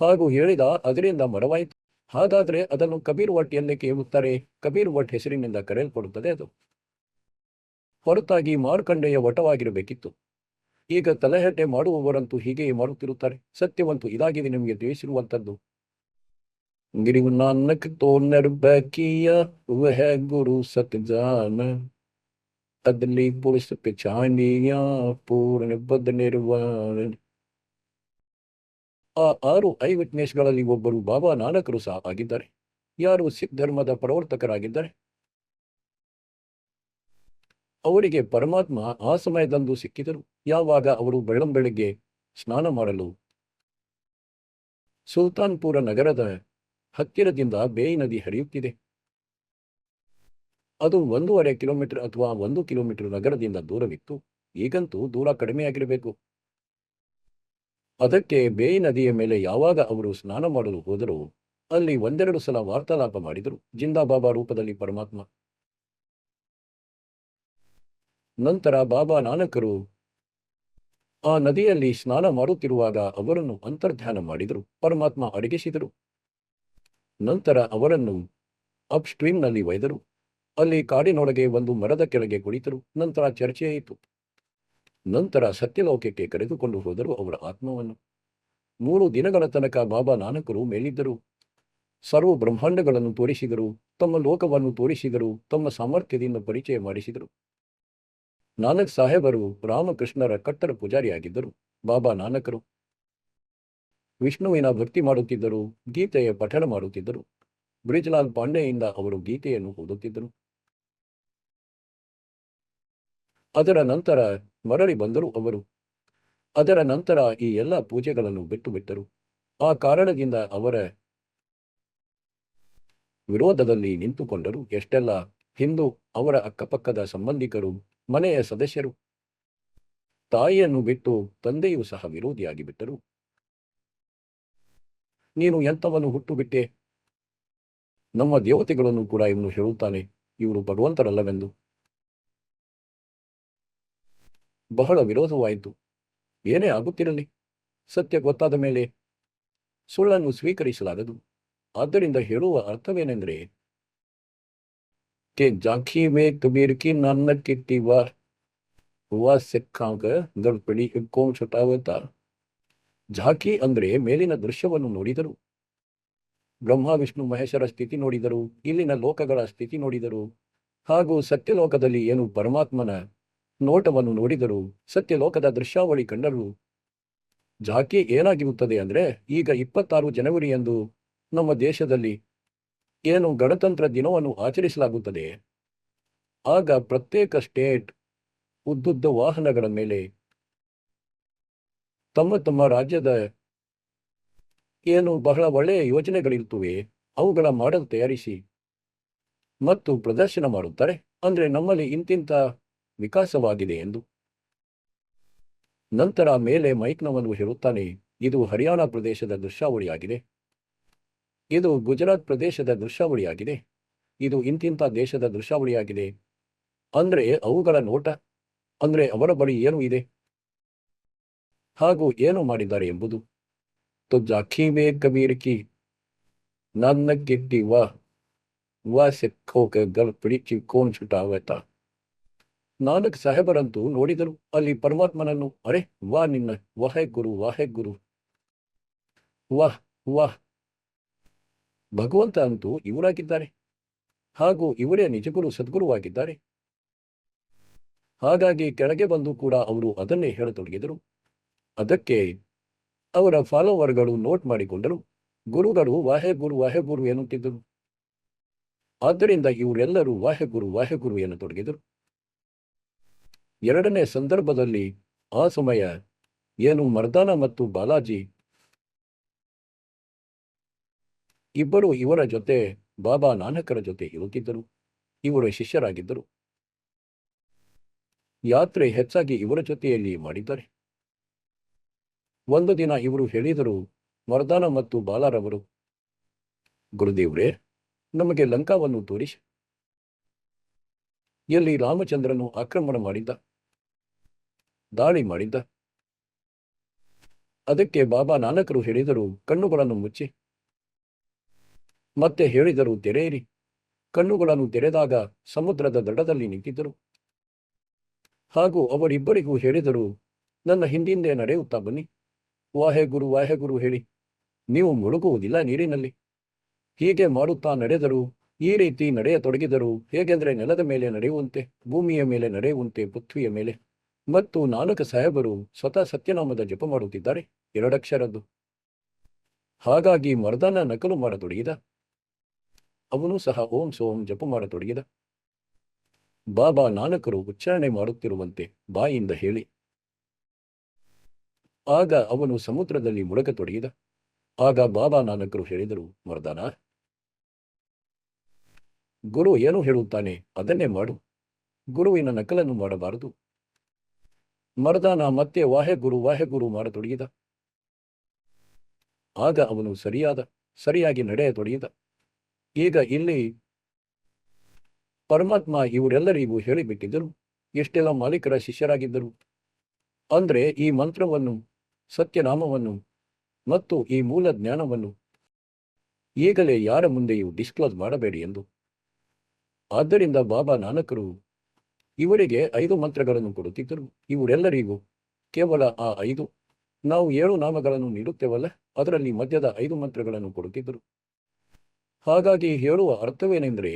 Speaker 1: ಹಾಗೂ ಹೇಳಿದ, ಅದರಿಂದ ಮರವಾಯಿತು. ಹಾಗಾದ್ರೆ ಅದನ್ನು ಕಬೀರ್ ವಟ್ ಎಂದೇಕೆ ಎನ್ನುತ್ತಾರೆ? ಕಬೀರ್ ವಟ್ ಹೆಸರಿನಿಂದ ಕರೆಯಲ್ಪಡುತ್ತದೆ ಅದು, ಹೊರತಾಗಿ ಮಾರ್ಕಂಡೇಯ ವಟವಾಗಿರಬೇಕಿತ್ತು. ಈಗ ತಲೆಹರಟೆ ಮಾಡುವವರಂತೂ ಹೀಗೆಯೇ ಮಾಡುತ್ತಿರುತ್ತಾರೆ. ಸತ್ಯವಂತೂ ಇದಾಗಿದೆ ನಿಮಗೆ ತಿಳಿಸಿರುವಂಥದ್ದು. गुरु नानक तो निर्भय किया वह गुरु सत जान, अदली पुरुष पहचानिया पूर्ण बद निर्वाण. ಆ 6 ಐ ವಿಟ್ನೆಸ್ಗಳಲ್ಲಿ ಒಬ್ಬರು ಬಾಬಾ ನಾನಕರು ಸಹ ಆಗಿದ್ದಾರೆ. ಯಾರು ಸಿಖ್ ಧರ್ಮದ ಪ್ರವರ್ತಕರಾಗಿದ್ದಾರೆ. ಅವರಿಗೆ ಪರಮಾತ್ಮ ಆ ಸಮಯದಂದು ಸಿಕ್ಕಿದರು, ಯಾವಾಗ ಅವರು ಬೆಳ್ಳಂಬೆಳಗ್ಗೆ ಸ್ನಾನ ಮಾಡಲು ಸುಲ್ತಾನ್ಪುರ ನಗರದ ಹತ್ತಿರದಿಂದ ಬೇಯಿ ನದಿ ಹರಿಯುತ್ತಿದೆ. ಅದು 1.5 ಕಿಲೋಮೀಟರ್ ಅಥವಾ 1 ಕಿಲೋಮೀಟರ್ ನಗರದಿಂದ ದೂರವಿತ್ತು. ಈಗಂತೂ ದೂರ ಕಡಿಮೆಯಾಗಿರಬೇಕು. ಅದಕ್ಕೆ ಬೇಯಿ ನದಿಯ ಮೇಲೆ ಯಾವಾಗ ಅವರು ಸ್ನಾನ ಮಾಡಲು ಹೋದರೂ ಅಲ್ಲಿ ಒಂದೆರಡು ಸಲ ವಾರ್ತಾಲಾಪ ಮಾಡಿದರು, ಜಿಂದಾಬಾಬಾ ರೂಪದಲ್ಲಿ ಪರಮಾತ್ಮ. ನಂತರ ಬಾಬಾ ನಾನಕರು ಆ ನದಿಯಲ್ಲಿ ಸ್ನಾನ ಮಾಡುತ್ತಿರುವಾಗ ಅವರನ್ನು ಅಂತರ್ಧ್ಯಾನ ಮಾಡಿದರು, ಪರಮಾತ್ಮ ಅಡಗಿಸಿದರು. ನಂತರ ಅವರನ್ನು ಅಪ್ ಸ್ಟ್ರೀಮ್ನಲ್ಲಿ ಒಯ್ದರು. ಅಲ್ಲಿ ಕಾಡಿನೊಳಗೆ ಒಂದು ಮರದ ಕೆಳಗೆ ಕುಳಿತರು. ನಂತರ ಚರ್ಚೆಯಾಯಿತು. ನಂತರ ಸತ್ಯಲೋಕಕ್ಕೆ ಕರೆದುಕೊಂಡು ಹೋದರು ಅವರ ಆತ್ಮವನ್ನು. 3 ದಿನಗಳ ತನಕ ಬಾಬಾ ನಾನಕರು ಮೇಲಿದ್ದರು. ಸರ್ವ ಬ್ರಹ್ಮಾಂಡಗಳನ್ನು ತೋರಿಸಿದರು, ತಮ್ಮ ಲೋಕವನ್ನು ತೋರಿಸಿದರು, ತಮ್ಮ ಸಾಮರ್ಥ್ಯದಿಂದ ಪರಿಚಯ ಮಾಡಿಸಿದರು. ನಾನಕ್ ಸಾಹೇಬರು ರಾಮಕೃಷ್ಣರ ಕಟ್ಟರ ಪೂಜಾರಿಯಾಗಿದ್ದರು. ಬಾಬಾ ನಾನಕರು ವಿಷ್ಣುವಿನ ಭಕ್ತಿ ಮಾಡುತ್ತಿದ್ದರು, ಗೀತೆಯ ಪಠಣ ಮಾಡುತ್ತಿದ್ದರು. ಬ್ರಿಜ್ಲಾಲ್ ಪಾಂಡೆಯಿಂದ ಅವರು ಗೀತೆಯನ್ನು ಓದುತ್ತಿದ್ದರು. ಅದರ ನಂತರ ಮರಳಿ ಬಂದರು ಅವರು. ಅದರ ನಂತರ ಈ ಎಲ್ಲ ಪೂಜೆಗಳನ್ನು ಬಿಟ್ಟು ಬಿಟ್ಟರು. ಆ ಕಾರಣದಿಂದ ಅವರ ವಿರೋಧದಲ್ಲಿ ನಿಂತುಕೊಂಡರು ಎಷ್ಟೆಲ್ಲ ಹಿಂದೂ, ಅವರ ಅಕ್ಕಪಕ್ಕದ ಸಂಬಂಧಿಕರು, ಮನೆಯ ಸದಸ್ಯರು. ತಾಯಿಯನ್ನು ಬಿಟ್ಟು ತಂದೆಯೂ ಸಹ ವಿರೋಧಿಯಾಗಿ ಬಿಟ್ಟರು. ನೀನು ಎಂಥವನ್ನು ಹುಟ್ಟು ಬಿಟ್ಟೆ? ನಮ್ಮ ದೇವತೆಗಳನ್ನು ಕೂಡ ಇವನು ಹೇಳುತ್ತಾನೆ, ಇವರು ಭಗವಂತರಲ್ಲವೆಂದು. ಬಹಳ ವಿರೋಧವಾಯಿತು. ಏನೇ ಆಗುತ್ತಿರಲಿ, ಸತ್ಯ ಗೊತ್ತಾದ ಮೇಲೆ ಸುಳ್ಳನ್ನು ಸ್ವೀಕರಿಸಲಾಗದು. ಆದ್ದರಿಂದ ಹೇಳುವ ಅರ್ಥವೇನೆಂದರೆ, ಕೆ ಜಾಖಿ ಮೇ ಕಬೀರ್ ಕಿ ನಾನಕ್ ಕಿಟ್ಟಿ ವಾ ಸಿಕ್ಕಾಗ ಗಡ್ಪಡಿ ಇಟ್ಕೊಂಡ್ ಸುಟಾವತ. ಝಾಕಿ ಅಂದ್ರೆ ಮೇಲಿನ ದೃಶ್ಯವನ್ನು ನೋಡಿದರು, ಬ್ರಹ್ಮ ವಿಷ್ಣು ಮಹೇಶರ ಸ್ಥಿತಿ ನೋಡಿದರು, ಇಲ್ಲಿನ ಲೋಕಗಳ ಸ್ಥಿತಿ ನೋಡಿದರು, ಹಾಗೂ ಸತ್ಯಲೋಕದಲ್ಲಿ ಏನು ಪರಮಾತ್ಮನ ನೋಟವನ್ನು ನೋಡಿದರು, ಸತ್ಯಲೋಕದ ದೃಶ್ಯಾವಳಿ ಕಂಡರು. ಝಾಕಿ ಏನಾಗಿರುತ್ತದೆ ಅಂದ್ರೆ, ಈಗ 26 ಜನವರಿಯಂದು ನಮ್ಮ ದೇಶದಲ್ಲಿ ಏನು ಗಣತಂತ್ರ ದಿನವನ್ನು ಆಚರಿಸಲಾಗುತ್ತದೆ, ಆಗ ಪ್ರತ್ಯೇಕ ಸ್ಟೇಟ್ ಉದ್ದುದ್ದ ವಾಹನಗಳ ಮೇಲೆ ತಮ್ಮ ತಮ್ಮ ರಾಜ್ಯದ ಏನು ಬಹಳ ಒಳ್ಳೆಯ ಯೋಜನೆಗಳಿರ್ತವೆ ಅವುಗಳ ಮಾಡೆಲ್ ತಯಾರಿಸಿ ಮತ್ತು ಪ್ರದರ್ಶನ ಮಾಡುತ್ತಾರೆ. ಅಂದ್ರೆ ನಮ್ಮಲ್ಲಿ ಇಂತಿಂತ ವಿಕಾಸವಾಗಿದೆ ಎಂದು. ನಂತರ ಮೇಲೆ ಮೈಕ್ನವನು ಹೇಳುತ್ತಾನೆ, ಇದು ಹರಿಯಾಣ ಪ್ರದೇಶದ ದೃಶ್ಯಾವಳಿಯಾಗಿದೆ, ಇದು ಗುಜರಾತ್ ಪ್ರದೇಶದ ದೃಶ್ಯಾವಳಿಯಾಗಿದೆ, ಇದು ಇಂತಿಂತ ದೇಶದ ದೃಶ್ಯಾವಳಿಯಾಗಿದೆ. ಅಂದ್ರೆ ಅವುಗಳ ನೋಟ, ಅಂದ್ರೆ ಅವರ ಬಳಿ ಏನು ಇದೆ ಹಾಗೂ ಏನು ಮಾಡಿದ್ದಾರೆ ಎಂಬುದು. तो जाखी में कबीर की नानक गिट्टी वाह सिखो के गल पिಡಿಚಿ ಕೋನ್ छुटावता. ನಾನಕ್ ಸಾಹೇಬರಂತೂ ನೋಡಿದರು ಅಲ್ಲಿ ಪರಮಾತ್ಮನನ್ನು. ಅರೆ ವಾ, ನಿನ್ನ ವಾಹೆ ಗುರು, ವಾಹೆ ಗುರು, ವಾಹ್ ವಾಹ್. ಭಗವಂತ ಅಂತೂ ಇವರಾಗಿದ್ದಾರೆ, ಹಾಗೂ ಇವರೇ ನಿಜಗುರು ಸದ್ಗುರುವಾಗಿದ್ದಾರೆ. ಹಾಗಾಗಿ ಕೆಳಗೆ ಬಂದು ಕೂಡ ಅವರು ಅದನ್ನೇ ಹೇಳತೊಡಗಿದರು. ಅದಕ್ಕೆ ಅವರ ಫಾಲೋವರ್ಗಳು ನೋಟ್ ಮಾಡಿಕೊಂಡರು, ಗುರುಗಳು ವಾಹೆ ಗುರು ಎನ್ನುತ್ತಿದ್ದರು. ಆದ್ದರಿಂದ ಇವರೆಲ್ಲರೂ ವಾಹೆ ಗುರು ಎನ್ನತೊಡಗಿದರು. ಎರಡನೇ ಸಂದರ್ಭದಲ್ಲಿ ಆ ಸಮಯ ಏನು ಮರ್ದಾನ ಮತ್ತು ಬಾಲಾಜಿ ಇಬ್ಬರು ಇವರ ಜೊತೆ ಬಾಬಾ ನಾನಕರ ಜೊತೆ ಇರುತ್ತಿದ್ದರು. ಇವರು ಶಿಷ್ಯರಾಗಿದ್ದರು. ಯಾತ್ರೆ ಹೆಚ್ಚಾಗಿ ಇವರ ಜೊತೆಯಲ್ಲಿ ಮಾಡಿದ್ದಾರೆ. ಒಂದು ದಿನ ಇವರು ಹೇಳಿದರು, ಮರ್ದಾನ ಮತ್ತು ಬಾಲರವರು, ಗುರುದೇವ್ರೇ, ನಮಗೆ ಲಂಕಾವನ್ನು ತೋರಿಸಿ. ಎಲ್ಲಿ ರಾಮಚಂದ್ರನು ಆಕ್ರಮಣ ಮಾಡಿದ್ದ, ದಾಳಿ ಮಾಡಿದ್ದ. ಅದಕ್ಕೆ ಬಾಬಾ ನಾನಕರು ಹೇಳಿದರು, ಕಣ್ಣುಗಳನ್ನು ಮುಚ್ಚಿ. ಮತ್ತೆ ಹೇಳಿದರು, ತೆರೆಯಿರಿ. ಕಣ್ಣುಗಳನ್ನು ತೆರೆದಾಗ ಸಮುದ್ರದ ದಡದಲ್ಲಿ ನಿಂತಿದ್ದರು. ಹಾಗೂ ಅವರಿಬ್ಬರಿಗೂ ಹೇಳಿದರು, ನನ್ನ ಹಿಂದಿಂದೆ ನಡೆಯುತ್ತಾ ಬನ್ನಿ. ವಾಹೆಗುರು ವಾಹೆಗುರು ಹೇಳಿ ನೀವು ಮುಳುಗುವುದಿಲ್ಲ ನೀರಿನಲ್ಲಿ. ಹೀಗೆ ಮಾಡುತ್ತಾ ನಡೆದರು. ಈ ರೀತಿ ನಡೆಯತೊಡಗಿದರು. ಹೇಗೆಂದರೆ ನೆಲದ ಮೇಲೆ ನಡೆಯುವಂತೆ, ಭೂಮಿಯ ಮೇಲೆ ನಡೆಯುವಂತೆ, ಪೃಥ್ವಿಯ ಮೇಲೆ. ಮತ್ತು ನಾನಕ ಸಾಹೇಬರು ಸ್ವತಃ ಸತ್ಯನಾಮದ ಜಪ ಮಾಡುತ್ತಿದ್ದಾರೆ, 2 ಅಕ್ಷರದ್ದು. ಹಾಗಾಗಿ ಮರ್ದಾನ ನಕಲು ಮಾಡತೊಡಗಿದ. ಅವನು ಸಹ ಓಂ ಸೋಂ ಜಪ ಮಾಡತೊಡಗಿದ. ಬಾಬಾ ನಾನಕರು ಉಚ್ಚಾರಣೆ ಮಾಡುತ್ತಿರುವಂತೆ ಬಾಯಿಂದ ಹೇಳಿ. ಆಗ ಅವನು ಸಮುದ್ರದಲ್ಲಿ ಮುಳುಗತೊಡಗಿದ. ಆಗ ಬಾಬಾ ನಾನಕರು ಹೇಳಿದರು, ಮರ್ದಾನ, ಗುರು ಏನು ಹೇಳುತ್ತಾನೆ ಅದನ್ನೇ ಮಾಡು. ಗುರುವಿನ ನಕಲನ್ನು ಮಾಡಬಾರದು. ಮರ್ದಾನ ಮತ್ತೆ ವಾಹೆಗುರು ಮಾಡತೊಡಗಿದ. ಆಗ ಅವನು ಸರಿಯಾಗಿ ನಡೆಯತೊಡಗಿದ. ಈಗ ಇಲ್ಲಿ ಪರಮಾತ್ಮ ಇವರೆಲ್ಲರಿಗೂ ಹೇಳಿಬಿಟ್ಟಿದ್ದರು, ಎಷ್ಟೆಲ್ಲ ಮಾಲೀಕರ ಶಿಷ್ಯರಾಗಿದ್ದರು. ಅಂದ್ರೆ ಈ ಮಂತ್ರವನ್ನು, ಸತ್ಯನಾಮವನ್ನು ಮತ್ತು ಈ ಮೂಲ ಜ್ಞಾನವನ್ನು ಈಗಲೇ ಯಾರ ಮುಂದೆಯೂ ಡಿಸ್ಕ್ಲೋಸ್ ಮಾಡಬೇಡಿ ಎಂದು. ಆದ್ದರಿಂದ ಬಾಬಾ ನಾನಕರು ಇವರಿಗೆ 5 ಮಂತ್ರಗಳನ್ನು ಕೊಡುತ್ತಿದ್ದರು. ಇವರೆಲ್ಲರಿಗೂ ಕೇವಲ ಆ 5, ನಾವು 7 ನಾಮಗಳನ್ನು ನೀಡುತ್ತೇವಲ್ಲ, ಅದರಲ್ಲಿ ಮಧ್ಯದ 5 ಮಂತ್ರಗಳನ್ನು ಕೊಡುತ್ತಿದ್ದರು. ಹಾಗಾಗಿ ಹೇಳುವ ಅರ್ಥವೇನೆಂದರೆ,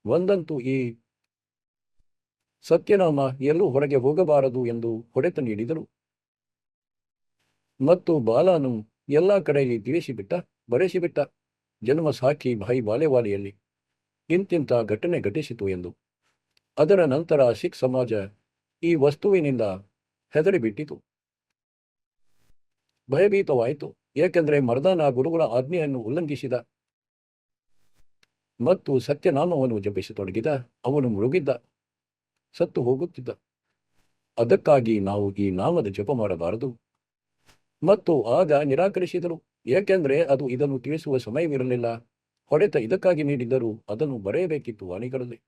Speaker 1: ಒಂದಂತೂ ಈ ಸತ್ಯನಾಮ ಎಲ್ಲೂ ಹೊರಗೆ ಹೋಗಬಾರದು ಎಂದು ಹೊಡೆತ ನೀಡಿದರು. ಮತ್ತು ಬಾಲನು ಎಲ್ಲ ಕಡೆಯಲ್ಲಿ ತಿಳಿಸಿಬಿಟ್ಟ, ಬರೆಸಿಬಿಟ್ಟ, ಜನ್ಮ ಸಾಖಿ ಭಾಯಿ ಬಾಲೆವಾಲೆಯಲ್ಲಿ ಇಂತಿಂಥ ಘಟನೆ ಘಟಿಸಿತು ಎಂದು. ಅದರ ನಂತರ ಸಿಖ್ ಸಮಾಜ ಈ ವಸ್ತುವಿನಿಂದ ಹೆದರಿಬಿಟ್ಟಿತು, ಭಯಭೀತವಾಯಿತು. ಏಕೆಂದರೆ ಮರ್ದಾನ ಗುರುಗಳ ಆಜ್ಞೆಯನ್ನು ಉಲ್ಲಂಘಿಸಿದ ಮತ್ತು ಸತ್ಯನಾಮವನ್ನು ಜಪಿಸತೊಡಗಿದ. ಅವನು ಮುಳುಗಿದ್ದ, ಸತ್ತು ಹೋಗುತ್ತಿದ್ದ. ಅದಕ್ಕಾಗಿ ನಾವು ಈ ನಾಮದ ಜಪ ಮಾಡಬಾರದು. ಮತ್ತು ಆಗ ನಿರಾಕರಿಸಿದರು, ಏಕೆಂದರೆ ಅದು ಇದನ್ನು ತಿಳಿಸುವ ಸಮಯವಿರಲಿಲ್ಲ. ಹೊಡೆತ ಇದಕ್ಕಾಗಿ ನೀಡಿದ್ದರು, ಅದನ್ನು ಬರೆಯಬೇಕಿತ್ತು ವಾಣಿಗಳಲ್ಲಿ.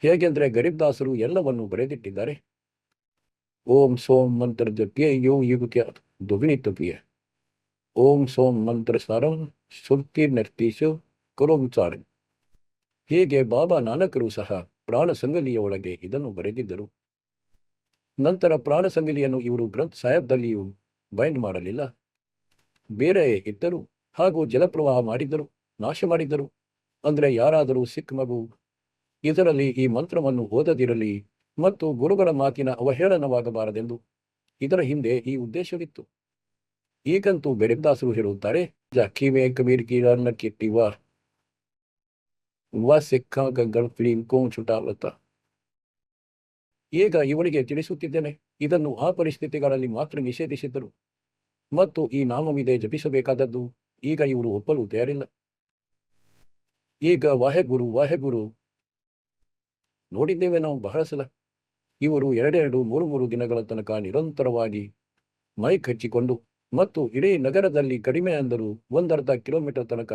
Speaker 1: ಹೇಗೆಂದರೆ ಗರೀಬ್ದಾಸರು ಎಲ್ಲವನ್ನು ಬರೆದಿಟ್ಟಿದ್ದಾರೆ. ಓಂ ಸೋಂ ಮಂತ್ರ ಜಪಿಯ ಯೋ ಯುಗಕ್ಯ ದುಗ್ನಿ ತಪಿಯ. ಓಂ ಸೋಂ ಮಂತ್ರ ಸಾರಂ ಸುರ್ತಿ ನರ್ತೀಸು ಕರೋಚಾರ. ಹೀಗೆ ಬಾಬಾ ನಾನಕರು ಸಹ ಪ್ರಾಣ ಸಂಗಲಿಯ ಒಳಗೆ ಇದನ್ನು ಬರೆದಿದ್ದರು. ನಂತರ ಪ್ರಾಣ ಸಂಗಲಿಯನ್ನು ಇವರು ಗ್ರಂಥ್ ಸಾಹೇಬ್ದಲ್ಲಿಯೂ ಬೈಂಡ್ ಮಾಡಲಿಲ್ಲ, ಬೇರೆ ಇದ್ದರು. ಹಾಗೂ ಜಲಪ್ರವಾಹ ಮಾಡಿದ್ದರು, ನಾಶ ಮಾಡಿದ್ದರು. ಅಂದರೆ ಯಾರಾದರೂ ಸಿಖ್ ಮಗು ಇದರಲ್ಲಿ ಈ ಮಂತ್ರವನ್ನು ಓದದಿರಲಿ ಮತ್ತು ಗುರುಗಳ ಮಾತಿನ ಅವಹೇಳನವಾಗಬಾರದೆಂದು ಇದರ ಹಿಂದೆ ಈ ಉದ್ದೇಶವಿತ್ತು. ಈಗಂತೂ ಗರೀಬ್ದಾಸರು ಹೇಳುತ್ತಾರೆ, ಜಾಕಿವೆ ಕಬೀರ್ ಕಿ ರನ್ನ ಕಿಟ್ಟಿವ ವ ಸಿಕ್ಕ ಗಂಗಲ್ ಫಿಲಿಂ ಕೋಂ ಚುಟಾವತ್ತ. ಈಗ ಇವರಿಗೆ ತಿಳಿಸುತ್ತಿದ್ದೇನೆ, ಇದನ್ನು ಆ ಪರಿಸ್ಥಿತಿಗಳಲ್ಲಿ ಮಾತ್ರ ನಿಷೇಧಿಸಿದ್ದರು. ಮತ್ತು ಈ ನಾಮವಿದೆ ಜಪಿಸಬೇಕಾದದ್ದು. ಈಗ ಇವರು ಒಪ್ಪಲು ತಯಾರಿಲ್ಲ. ಈಗ ವಾಹೆಗುರು ವಾಹೆಗುರು ನೋಡಿದ್ದೇವೆ ನಾವು ಬಹಳ ಸಲ. ಇವರು 2 3 ದಿನಗಳ ತನಕ ನಿರಂತರವಾಗಿ ಮೈಕ್ ಹಚ್ಚಿಕೊಂಡು ಮತ್ತು ಇಡೀ ನಗರದಲ್ಲಿ ಕಡಿಮೆ ಅಂದರೂ 1/2 ಕಿಲೋಮೀಟರ್ ತನಕ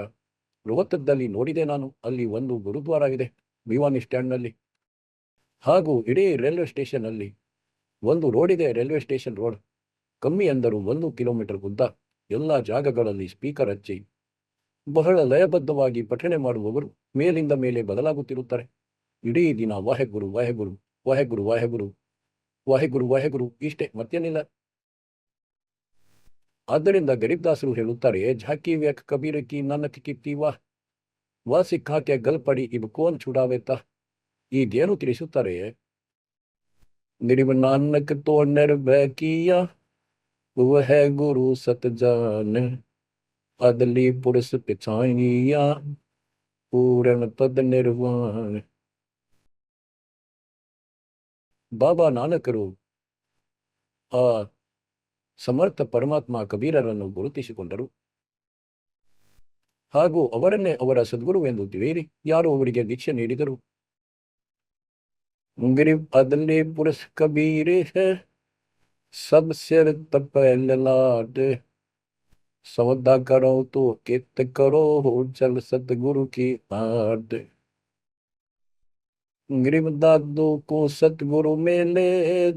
Speaker 1: ರೋಹ್ತಕ್ದಲ್ಲಿ ನೋಡಿದೆ ನಾನು. ಅಲ್ಲಿ ಒಂದು ಗುರುದ್ವಾರವಿದೆ ಭಿವಾನಿ ಸ್ಟ್ಯಾಂಡ್ನಲ್ಲಿ. ಹಾಗೂ ಇಡೀ ರೈಲ್ವೆ ಸ್ಟೇಷನ್ ಅಲ್ಲಿ ಒಂದು ರೋಡಿದೆ, ರೈಲ್ವೆ ಸ್ಟೇಷನ್ ರೋಡ್. ಕಮ್ಮಿ ಅಂದರೂ 1 ಕಿಲೋಮೀಟರ್ ಉದ್ದ. ಎಲ್ಲ ಜಾಗಗಳಲ್ಲಿ ಸ್ಪೀಕರ್ ಹಚ್ಚಿ ಬಹಳ ಲಯಬದ್ಧವಾಗಿ ಪಠಣೆ ಮಾಡುವವರು ಮೇಲಿಂದ ಮೇಲೆ ಬದಲಾಗುತ್ತಿರುತ್ತಾರೆ. ಇಡೀ ದಿನ ವಾಹೆಗುರು ವಾಹೆಗುರು ವಾಹೆಗುರು ವಾಹೆಗುರು ವಾಹೆಗುರು ವಾಹೆಗುರು ಇಷ್ಟೇ, ಮತ್ತೇನಿಲ್ಲ. ಆದ್ದರಿಂದ ಗರೀಬ್ದಾಸರು ಹೇಳುತ್ತಾರೆ, ಝಾಕಿ ವ್ಯಾಕ್ ಕಬೀರ್ ಕಿ ನಾನಕ್ ಕಿತ್ತಿ ವಾ ಸಿಕ್ಕಾಕೆ ಗಲ್ಪಡಿ ಇಬ್ ಕೋನ್ ಚುಡಾವೆತ್ತ. ಈಗೇನು ತಿಳಿಸುತ್ತಾರೆ, ನಿರಿವ ನಾನಕ್ ತೋಣರ್ ಬೇಕಿಯ ವಹ ಗುರು ಸತ್ ಜಾನ ಅದಲಿ ಪುರುಷ ಪಿಛಾಯಿಯ ಪೂರಣ ತದ್ ನಿರ್ವಾಣ. ಬಾಬಾ ನಾನಕರು ಆ ಸಮರ್ಥ ಪರಮಾತ್ಮ ಕಬೀರರನ್ನು ಗುರುತಿಸಿಕೊಂಡರು. ಹಾಗೂ ಅವರನ್ನೇ ಅವರ ಸದ್ಗುರು ಎಂದು ತಿಳಿಯಿರಿ. ಯಾರು ಅವರಿಗೆ ದೀಕ್ಷೆ ನೀಡಿದರು? गिरिव अदले पुरुष कबीर है, सब सिर तपैलाट, सौदा करो तो कित करो, चल सतगुरु की आट। गिरिव दादू को सतगुरु मेले,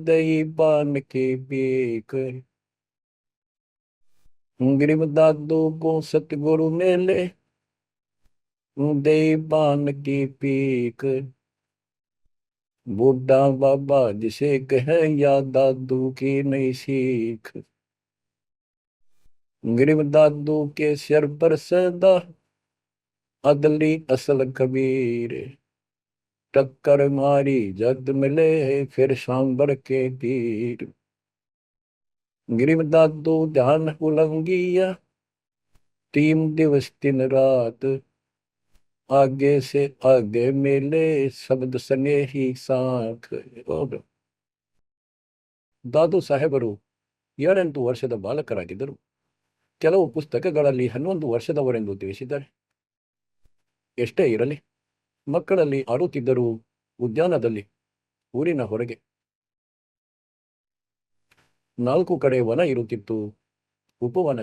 Speaker 1: दही पान की पीक। गिरिव दादू को सतगुरु मेले, दही पान की पीक। बूढ़ा बाबा जिसे कहे, या दादू की नई सीख। गिरिव दादू के सिर पर सदा, अदली असल कबीर। टक्कर मारी जग मिले, फिर सांबर के तीर। गिरिव दादू ध्यान उलंगिया, 3 दिवस 3 रात। आगे से आगे मेले, शब्द सने ही साख। ದಾದು ಸಾಹೇಬರು 7-8 ವರ್ಷದ ಬಾಲಕರಾಗಿದ್ದರು. ಕೆಲವು ಪುಸ್ತಕಗಳಲ್ಲಿ 11 ವರ್ಷದವರೆಂದು ತಿಳಿಸಿದ್ದಾರೆ. ಎಷ್ಟೇ ಇರಲಿ, ಮಕ್ಕಳಲ್ಲಿ ಆಡುತ್ತಿದ್ದರು. ಉದ್ಯಾನದಲ್ಲಿ, ಊರಿನ ಹೊರಗೆ 4 ಕಡೆ ವನ ಇರುತ್ತಿತ್ತು, ಉಪವನ.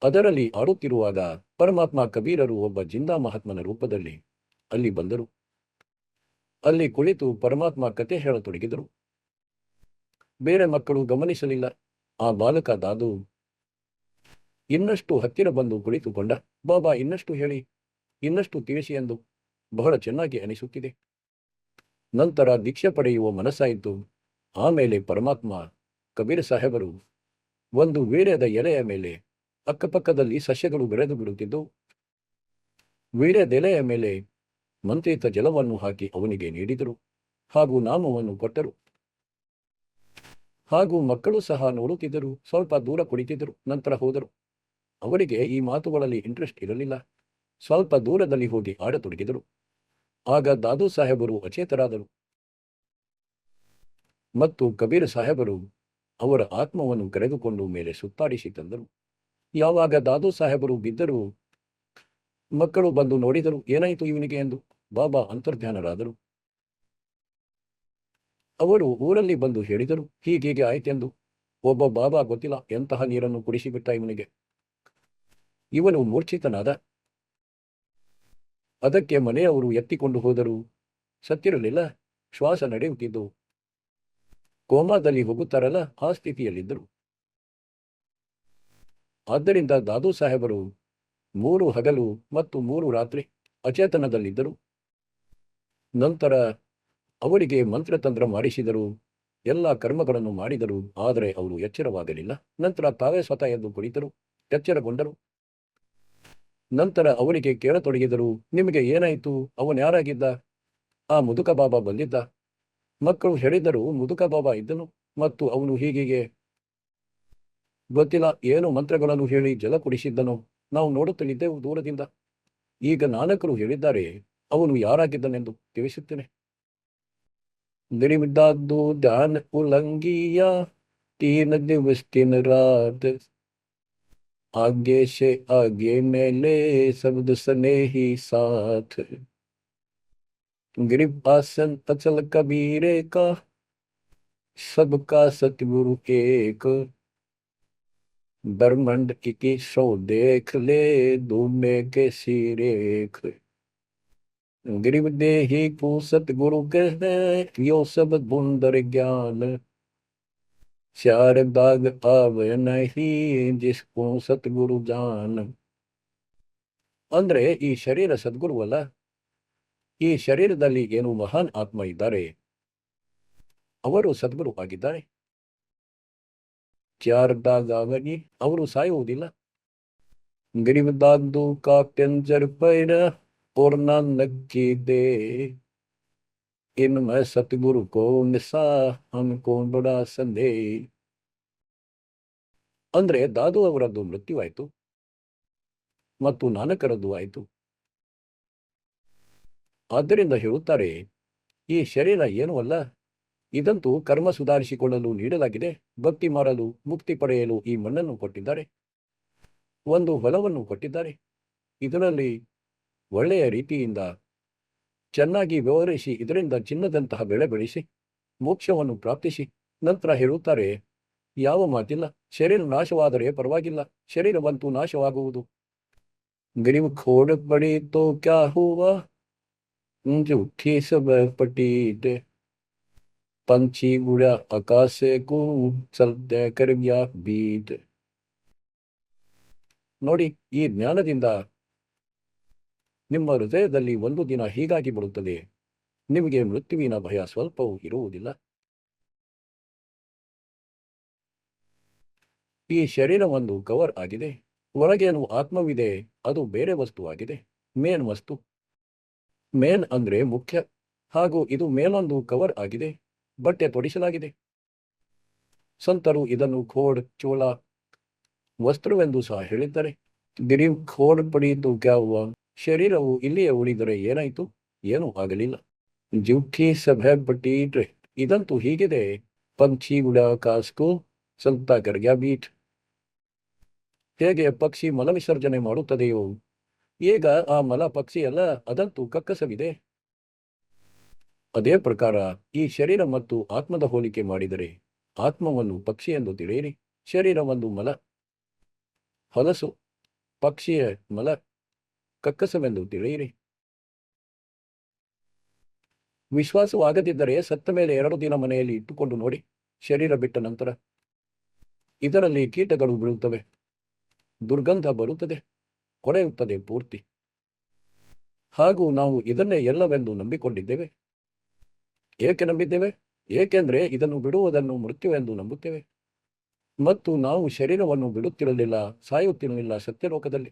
Speaker 1: ಅದರಲ್ಲಿ ಆಡುತ್ತಿರುವಾಗ ಪರಮಾತ್ಮ ಕಬೀರರು ಒಬ್ಬ ಜಿಂದಾ ಮಹಾತ್ಮನ ರೂಪದಲ್ಲಿ ಅಲ್ಲಿ ಬಂದರು. ಅಲ್ಲಿ ಕುಳಿತು ಪರಮಾತ್ಮ ಕತೆ ಹೇಳತೊಡಗಿದರು. ಬೇರೆ ಮಕ್ಕಳು ಗಮನಿಸಲಿಲ್ಲ. ಆ ಬಾಲಕ ದಾದು ಇನ್ನಷ್ಟು ಹತ್ತಿರ ಬಂದು ಕುಳಿತುಕೊಂಡ. ಬಾಬಾ, ಇನ್ನಷ್ಟು ಹೇಳಿ, ಇನ್ನಷ್ಟು ತಿಳಿಸಿ ಎಂದು ಬಹಳ ಚೆನ್ನಾಗಿ ಅನಿಸುತ್ತಿದೆ. ನಂತರ ದೀಕ್ಷೆ ಪಡೆಯುವ ಮನಸ್ಸಾಯಿತು. ಆಮೇಲೆ ಪರಮಾತ್ಮ ಕಬೀರ್ ಸಾಹೇಬರು ಒಂದು ವೀರ್ಯದ ಎಲೆಯ ಮೇಲೆ, ಅಕ್ಕಪಕ್ಕದಲ್ಲಿ ಸಸ್ಯಗಳು ಬೆಳೆದು ಬಿಡುತ್ತಿದ್ದವು. ವೀರ್ಯದೆಲೆಯ ಮೇಲೆ ಮಂತ್ರಿತ ಜಲವನ್ನು ಹಾಕಿ ಅವನಿಗೆ ನೀಡಿದರು, ಹಾಗೂ ನಾಮವನ್ನು ಕೊಟ್ಟರು. ಹಾಗೂ ಮಕ್ಕಳು ಸಹ ನೋಡುತ್ತಿದ್ದರು. ಸ್ವಲ್ಪ ದೂರ ಕುಳಿತಿದ್ದರು, ನಂತರ ಹೋದರು. ಅವರಿಗೆ ಈ ಮಾತುಗಳಲ್ಲಿ ಇಂಟ್ರೆಸ್ಟ್ ಇರಲಿಲ್ಲ. ಸ್ವಲ್ಪ ದೂರದಲ್ಲಿ ಹೋಗಿ ಆಡತೊಡಗಿದರು. ಆಗ ದಾದು ಸಾಹೇಬರು ಅಚೇತರಾದರು ಮತ್ತು ಕಬೀರ್ ಸಾಹೇಬರು ಅವರ ಆತ್ಮವನ್ನು ಕರೆದುಕೊಂಡು ಮೇಲೆ ಸುತ್ತಾಡಿಸಿ ತಂದರು. ಯಾವಾಗ ದಾದು ಸಾಹೇಬರು ಬಿದ್ದರು, ಮಕ್ಕಳು ಬಂದು ನೋಡಿದರು, ಏನಾಯಿತು ಇವನಿಗೆ ಎಂದು. ಬಾಬಾ ಅಂತರ್ಧ್ಯಾನರಾದರು. ಅವರು ಊರಲ್ಲಿ ಬಂದು ಹೇಳಿದರು, ಹೀಗೀಗೆ ಆಯ್ತೆಂದು. ಒಬ್ಬ ಬಾಬಾ ಗೊತ್ತಿಲ್ಲ ಎಂತಹ ನೀರನ್ನು ಕುಡಿಸಿಬಿಟ್ಟ ಇವನಿಗೆ. ಇವನು ಮೂರ್ಛಿತನಾದ. ಅದಕ್ಕೆ ಮನೆಯವರು ಎತ್ತಿಕೊಂಡು ಹೋದರು. ಸತ್ತಿರಲಿಲ್ಲ, ಶ್ವಾಸ ನಡೆಯುತ್ತಿದ್ದು. ಕೋಮಾದಲ್ಲಿ ಹೋಗುತ್ತಾರಲ್ಲ, ಆ ಸ್ಥಿತಿಯಲ್ಲಿದ್ದರು. ಆದ್ದರಿಂದ ದಾದು ಸಾಹೇಬರು 3 ಹಗಲು ಮತ್ತು 3 ರಾತ್ರಿ ಅಚೇತನದಲ್ಲಿದ್ದರು. ನಂತರ ಅವರಿಗೆ ಮಂತ್ರತಂತ್ರ ಮಾಡಿಸಿದರು, ಎಲ್ಲ ಕರ್ಮಗಳನ್ನು ಮಾಡಿದರು. ಆದರೆ ಅವರು ಎಚ್ಚರವಾಗಲಿಲ್ಲ. ನಂತರ ತಾವೇ ಸ್ವತಃ ಎದ್ದು ಕುಳಿತರು, ಎಚ್ಚರಗೊಂಡರು. ನಂತರ ಅವರಿಗೆ ಕೇಳತೊಡಗಿದರು, ನಿಮಗೆ ಏನಾಯಿತು? ಅವನ್ಯಾರಾಗಿದ್ದ? ಆ ಮುದುಕ ಬಾಬಾ ಬಂದಿದ್ದ. ಮಕ್ಕಳು ಹೇಳಿದರು, ಮುದುಕ ಬಾಬಾ ಇದ್ದನು ಮತ್ತು ಅವನು ಹೀಗೀಗೆ ಗೊತ್ತಿಲ್ಲ, ಏನು ಮಂತ್ರಗಳನ್ನು ಹೇಳಿ ಜಲ ಕುಡಿಸಿದ್ದನು. ನಾವು ನೋಡುತ್ತಲಿದ್ದೆವು ದೂರದಿಂದ. ಈಗ ನಾನಕರು ಹೇಳಿದ್ದಾರೆ, ಅವನು ಯಾರಾಗಿದ್ದನೆಂದು ತಿಳಿಸುತ್ತೇನೆ. गिरिवदादू ध्यान उलंगिया, 3 दिवस 3 रात। आगे से आगे मेले, शब्द सने ही साथ। गिरिव आसन अचल कबीरे का, सबका सतगुरु एक। ब्रह्मांड की सौ देख ले, धूमे के सिरेख। गिरिव देही को सतगुरु कहे, यो सब बुंदर ज्ञान। 4 दाग आवे नहीं, जिसको सतगुरु जान। ಅಂದ್ರೆ ಈ ಶರೀರ ಸದ್ಗುರುವಲ್ಲ. ಈ ಶರೀರದಲ್ಲಿ ಏನು ಮಹಾನ್ ಆತ್ಮ ಇದ್ದಾರೆ, ಅವರು ಸದ್ಗುರು ಆಗಿದ್ದಾರೆ. 4 दाग आवनी, ಅವರು ಸಾಯುವುದಿಲ್ಲ. गिरिव दादू का पिंजर पर, और नानक की दे। इनमें सतगुरु को निशा, हमको बड़ा संदेह। ಅಂದ್ರೆ ದಾದು ಅವರದ್ದು ಮೃತ್ಯುವಾಯಿತು ಮತ್ತು ನಾನಕರದ್ದು ಆಯಿತು. ಆದ್ದರಿಂದ ಹೇಳುತ್ತಾರೆ, ಈ ಶರೀರ ಏನೂ ಅಲ್ಲ, ಇದಂತೂ ಕರ್ಮ ಸುಧಾರಿಸಿಕೊಳ್ಳಲು ನೀಡಲಾಗಿದೆ. ಭಕ್ತಿ ಮಾಡಲು, ಮುಕ್ತಿ ಪಡೆಯಲು ಈ ಮಣ್ಣನ್ನು ಕೊಟ್ಟಿದ್ದಾರೆ. ಒಂದು ಹೊಲವನ್ನು ಕೊಟ್ಟಿದ್ದಾರೆ. ಇದರಲ್ಲಿ ಒಳ್ಳೆಯ ರೀತಿಯಿಂದ ಚೆನ್ನಾಗಿ ವ್ಯವಹರಿಸಿ ಇದರಿಂದ ಚಿನ್ನದಂತಹ ಬೆಳೆ ಬೆಳೆಸಿ ಮೋಕ್ಷವನ್ನು ಪ್ರಾಪ್ತಿಸಿ ನಂತರ ಹೇಳುತ್ತಾರೆ, ಯಾವ ಮಾತಿಲ್ಲ, ಶರೀರ ನಾಶವಾದರೆ ಪರವಾಗಿಲ್ಲ, ಶರೀರವಂತೂ ನಾಶವಾಗುವುದು. ಗರೀಬ್ ಖೋಡ್ ಬಡಿ ತೋ ಕ್ಯಾ ಹುವಾ, ಜೂಠಿ ಸಬ್ ಪಟೀಟ್, ಪಂಚಿ ಉಡ್ಯಾ ಆಕಾಶ ಕೂ ಚಲ್ತೆ ಕರ್ ಗಯಾ ಬೀಟ್. ನೋಡಿ, ಈ ಜ್ಞಾನದಿಂದ ನಿಮ್ಮ ಹೃದಯದಲ್ಲಿ ಒಂದು ದಿನ ಹೀಗಾಗಿ ಬರುತ್ತದೆ, ನಿಮಗೆ ಮೃತ್ಯುವಿನ ಭಯ ಸ್ವಲ್ಪವೂ ಇರುವುದಿಲ್ಲ. ಈ ಶರೀರ ಒಂದು ಕವರ್ ಆಗಿದೆ, ಹೊರಗೇನು ಆತ್ಮವಿದೆ, ಅದು ಬೇರೆ ವಸ್ತುವಾಗಿದೆ. ಮೇನ್ ವಸ್ತು, ಮೇನ್ ಅಂದ್ರೆ ಮುಖ್ಯ. ಹಾಗೂ ಇದು ಮೇಲೊಂದು ಕವರ್ ಆಗಿದೆ, ಬಟ್ಟೆ ತೊಡಿಸಲಾಗಿದೆ. ಸಂತರು ಇದನ್ನು ಖೋಡ್ ಚೋಳ ವಸ್ತ್ರವೆಂದು ಸಹ ಹೇಳಿದ್ದಾರೆ. ಗರೀಬ್ ಖೋಡ್ ಪಡೆಯಿತು ಕ್ಯಾವ, ಶರೀರವು ಇಲ್ಲಿಯೇ ಉಳಿದರೆ ಏನಾಯಿತು? ಏನೂ ಆಗಲಿಲ್ಲ. ಜೂಠಿ ಸಭೆ ಪಟೀಟ್, ಇದಂತೂ ಹೀಗಿದೆ. ಪಂಕ್ಷಿ ಉಡ ಕಾಸ್ಕು ಸ್ವಲ್ಪ ಕರ್ಗ್ಯಾ ಬೀಟ್, ಹೇಗೆ ಪಕ್ಷಿ ಮಲ ವಿಸರ್ಜನೆ ಮಾಡುತ್ತದೆಯೋ, ಈಗ ಆ ಮಲ ಪಕ್ಷಿ ಅಲ್ಲ, ಅದಂತೂ ಕಕ್ಕಸವಿದೆ. ಅದೇ ಪ್ರಕಾರ ಈ ಶರೀರ ಮತ್ತು ಆತ್ಮದ ಹೋಲಿಕೆ ಮಾಡಿದರೆ, ಆತ್ಮವನ್ನು ಪಕ್ಷಿ ಎಂದು ತಿಳಿಯಿರಿ, ಶರೀರವನ್ನು ಮಲ ಹೊಲಸು, ಪಕ್ಷಿಯ ಮಲ ಕಕ್ಕಸವೆಂದು ತಿಳಿಯಿರಿ. ವಿಶ್ವಾಸವಾಗದಿದ್ದರೆ ಸತ್ತ ಮೇಲೆ 2 ದಿನ ಮನೆಯಲ್ಲಿ ಇಟ್ಟುಕೊಂಡು ನೋಡಿ, ಶರೀರ ಬಿಟ್ಟ ನಂತರ ಇದರಲ್ಲಿ ಕೀಟಗಳು ಬೀಳುತ್ತವೆ, ದುರ್ಗಂಧ ಬರುತ್ತದೆ, ಕೊಳೆಯುತ್ತದೆ ಪೂರ್ತಿ. ಹಾಗೂ ನಾವು ಇದನ್ನೇ ಎಲ್ಲವೆಂದು ನಂಬಿಕೊಂಡಿದ್ದೇವೆ. ಏಕೆ ನಂಬಿದ್ದೇವೆ? ಏಕೆಂದರೆ ಇದನ್ನು ಬಿಡುವುದನ್ನು ಮೃತ್ಯುವೆಂದು ನಂಬುತ್ತೇವೆ. ಮತ್ತು ನಾವು ಶರೀರವನ್ನು ಬಿಡುತ್ತಿರಲಿಲ್ಲ, ಸಾಯುತ್ತಿರಲಿಲ್ಲ ಸತ್ಯಲೋಕದಲ್ಲಿ.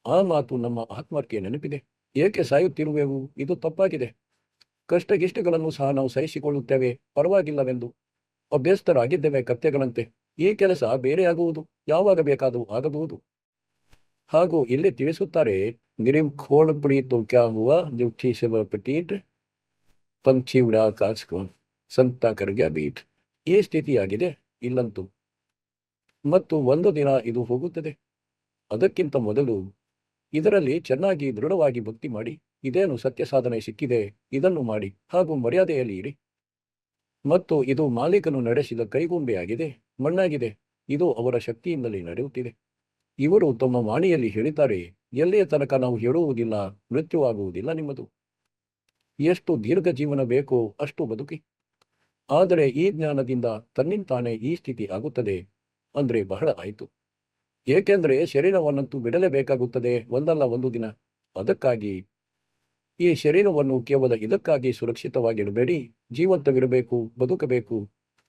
Speaker 1: ಆ ಮಾತು ನಮ್ಮ ಆತ್ಮಕ್ಕೆ ನೆನಪಿದೆ. ಏಕೆ ಸಾಯುತ್ತಿರುವೆವು? ಇದು ತಪ್ಪಾಗಿದೆ. ಕಷ್ಟಗಿಷ್ಟಗಳನ್ನು ಸಹ ನಾವು ಸಹಿಸಿಕೊಳ್ಳುತ್ತೇವೆ, ಪರವಾಗಿಲ್ಲವೆಂದು ಅಭ್ಯಸ್ತರಾಗಿದ್ದೇವೆ ಕತ್ತೆಗಳಂತೆ. ಈ ಕೆಲಸ ಬೇರೆಯಾಗುವುದು, ಯಾವಾಗ ಬೇಕಾದರೂ ಆಗಬಹುದು. ಹಾಗೂ ಇಲ್ಲಿ ತಿಳಿಸುತ್ತಾರೆ, ಗರೀಬ್ ಖೋಡ್ ಪಡಿ ತೋ ಕ್ಯಾ ಹುವಾ, ಜೂಠಿ ಸಬ್ ಪಟೀಟ್, ಪಂಕ್ಷಿ ಉಡಾ ಕಾಸ್ಕೋ ಸಂತ ಕರ್ಗ್ಯಾ ಬೀಟ್. ಈ ಸ್ಥಿತಿಯಾಗಿದೆ ಇಲ್ಲಂತೂ. ಮತ್ತು ಒಂದು ದಿನ ಇದು ಹೋಗುತ್ತದೆ. ಅದಕ್ಕಿಂತ ಮೊದಲು ಇದರಲ್ಲಿ ಚೆನ್ನಾಗಿ ದೃಢವಾಗಿ ಭಕ್ತಿ ಮಾಡಿ, ಇದೇನು ಸತ್ಯ ಸಾಧನೆ ಸಿಕ್ಕಿದೆ, ಇದನ್ನು ಮಾಡಿ ಹಾಗೂ ಮರ್ಯಾದೆಯಲ್ಲಿ ಇರಿ. ಮತ್ತು ಇದು ಮಾಲೀಕನು ನಡೆಸಿದ ಕೈಗೊಂಬೆಯಾಗಿದೆ, ಮಣ್ಣಾಗಿದೆ. ಇದು ಅವರ ಶಕ್ತಿಯಿಂದಲೇ ನಡೆಯುತ್ತಿದೆ. ಇವರು ತಮ್ಮ ವಾಣಿಯಲ್ಲಿ ಹೇಳಿದ್ದಾರೆ, ಎಲ್ಲಿಯ ತನಕ ನಾವು ಹೇಳುವುದಿಲ್ಲ, ಮೃತ್ಯುವಾಗುವುದಿಲ್ಲ ನಿಮ್ಮದು. ಎಷ್ಟು ದೀರ್ಘ ಜೀವನ ಬೇಕೋ ಅಷ್ಟು ಬದುಕಿ. ಆದರೆ ಈ ಜ್ಞಾನದಿಂದ ತನ್ನಿಂತಾನೇ ಈ ಸ್ಥಿತಿ ಆಗುತ್ತದೆ ಅಂದ್ರೆ ಬಹಳ ಆಯಿತು. ಏಕೆಂದರೆ ಶರೀರವನ್ನಂತೂ ಬಿಡಲೇಬೇಕಾಗುತ್ತದೆ ಒಂದಲ್ಲ ಒಂದು ದಿನ. ಅದಕ್ಕಾಗಿ ಈ ಶರೀರವನ್ನು ಕೇವಲ ಇದಕ್ಕಾಗಿ ಸುರಕ್ಷಿತವಾಗಿಡಬೇಡಿ, ಜೀವಂತವಿರಬೇಕು, ಬದುಕಬೇಕು.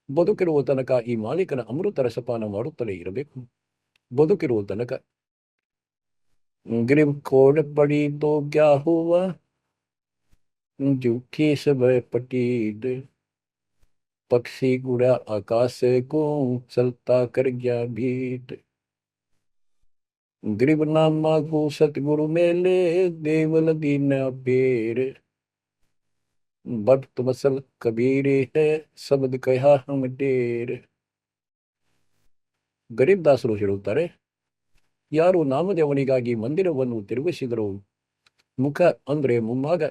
Speaker 1: ಬದುಕಿರುವ ತನಕ ಈ ಮಾಲೀಕನ ಅಮೃತ ರಸಪಾನ ಮಾಡುತ್ತಲೇ ಇರಬೇಕು, ಬದುಕಿರುವ ತನಕ. ಗರೀಬ್ ಖೋಡ್ ಪಡಿ ತೋ ಕ್ಯಾ ಹುವಾ, ಜೂಠಿ ಸಬ್ ಪಟೀಟ್, ಪಕ್ಷಿ ಉಡಾ ಆಕಾಶ ಕೋ ಚಲ್ತಾ ಕರ್ ಗಯಾ ಬೀಟ್. गरीब नाम मागो सतगुरु मेले, देवल दीना पेर, भक्त मसल कबीर है, शब्द कहा हम ढेर. ಗರೀಬ್ ದಾಸರು ಹೇಳುತ್ತಾರೆ, ಯಾರು ನಾಮದೇವನಿಗಾಗಿ ಮಂದಿರವನ್ನು ತಿರುಗಿಸಿದರು, ಮುಖ ಅಂದ್ರೆ ಮುಂಭಾಗ